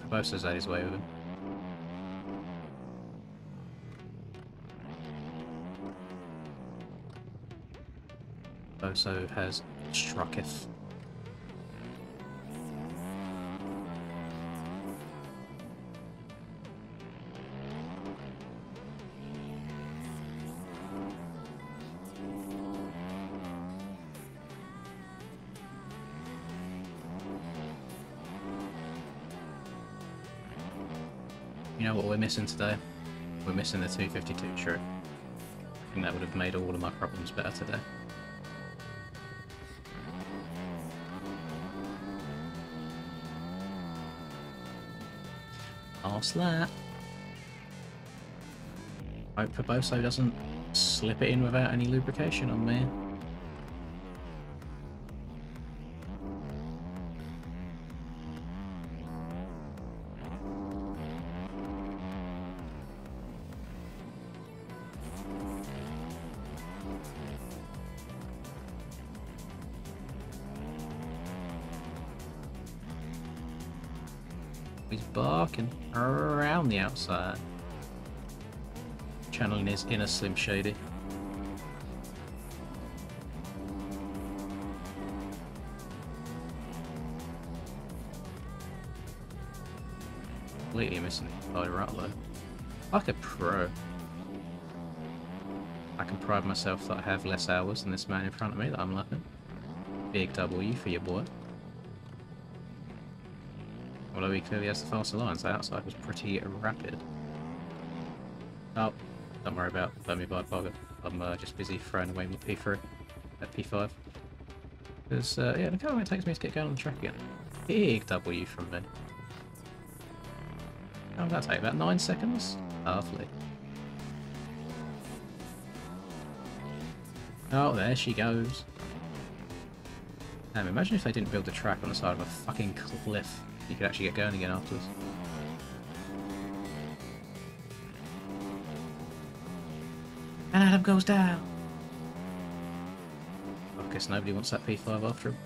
Bosa's at his way with him. Boso has strucketh. You know what we're missing today? We're missing the 252 true. I think that would have made all of my problems better today. Last lap. Hope Boso doesn't slip it in without any lubrication on me. He's barking around the outside, channeling his inner Slim Shady. Completely missing the side right though. Like a pro. I can pride myself that I have less hours than this man in front of me that I'm lapping. Big W for your boy. Although he clearly has the faster lines, the outside was pretty rapid. Oh, don't worry about me by bugger. I'm just busy throwing away my P3 at P5. Because, yeah, look how long it takes me to get going on the track again. Big W from me. How did that take? About 9 seconds? Lovely. Oh, there she goes. Imagine if they didn't build a track on the side of a fucking cliff. You could actually get going again afterwards. And Adam goes down. I guess nobody wants that P5 after him.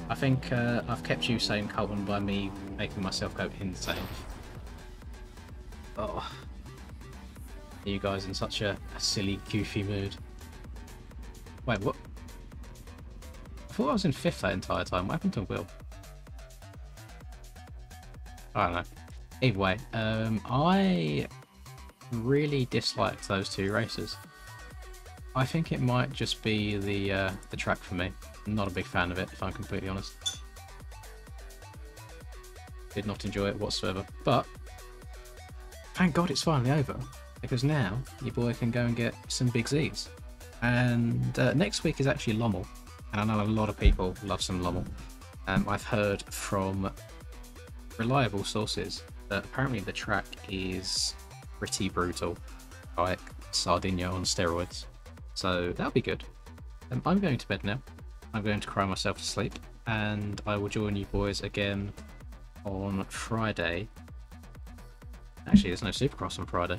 I think I've kept you sane, Colton, by me making myself go insane. Oh. You guys in such a silly, goofy mood. Wait, what? I thought I was in 5th that entire time. What happened to Will? I don't know. Either way, I really disliked those 2 races. I think it might just be the track for me. I'm not a big fan of it, if I'm completely honest. Did not enjoy it whatsoever. But thank God it's finally over, because now your boy can go and get some Big Z's. And next week is actually Lommel, and I know a lot of people love some Lommel. I've heard from reliable sources that apparently the track is pretty brutal, like Sardinia on steroids. So that'll be good. I'm going to bed now. I'm going to cry myself to sleep, and I will join you boys again on Friday. Actually, there's no Supercross on Friday.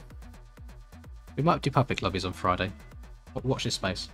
We might do public lobbies on Friday. Watch this space.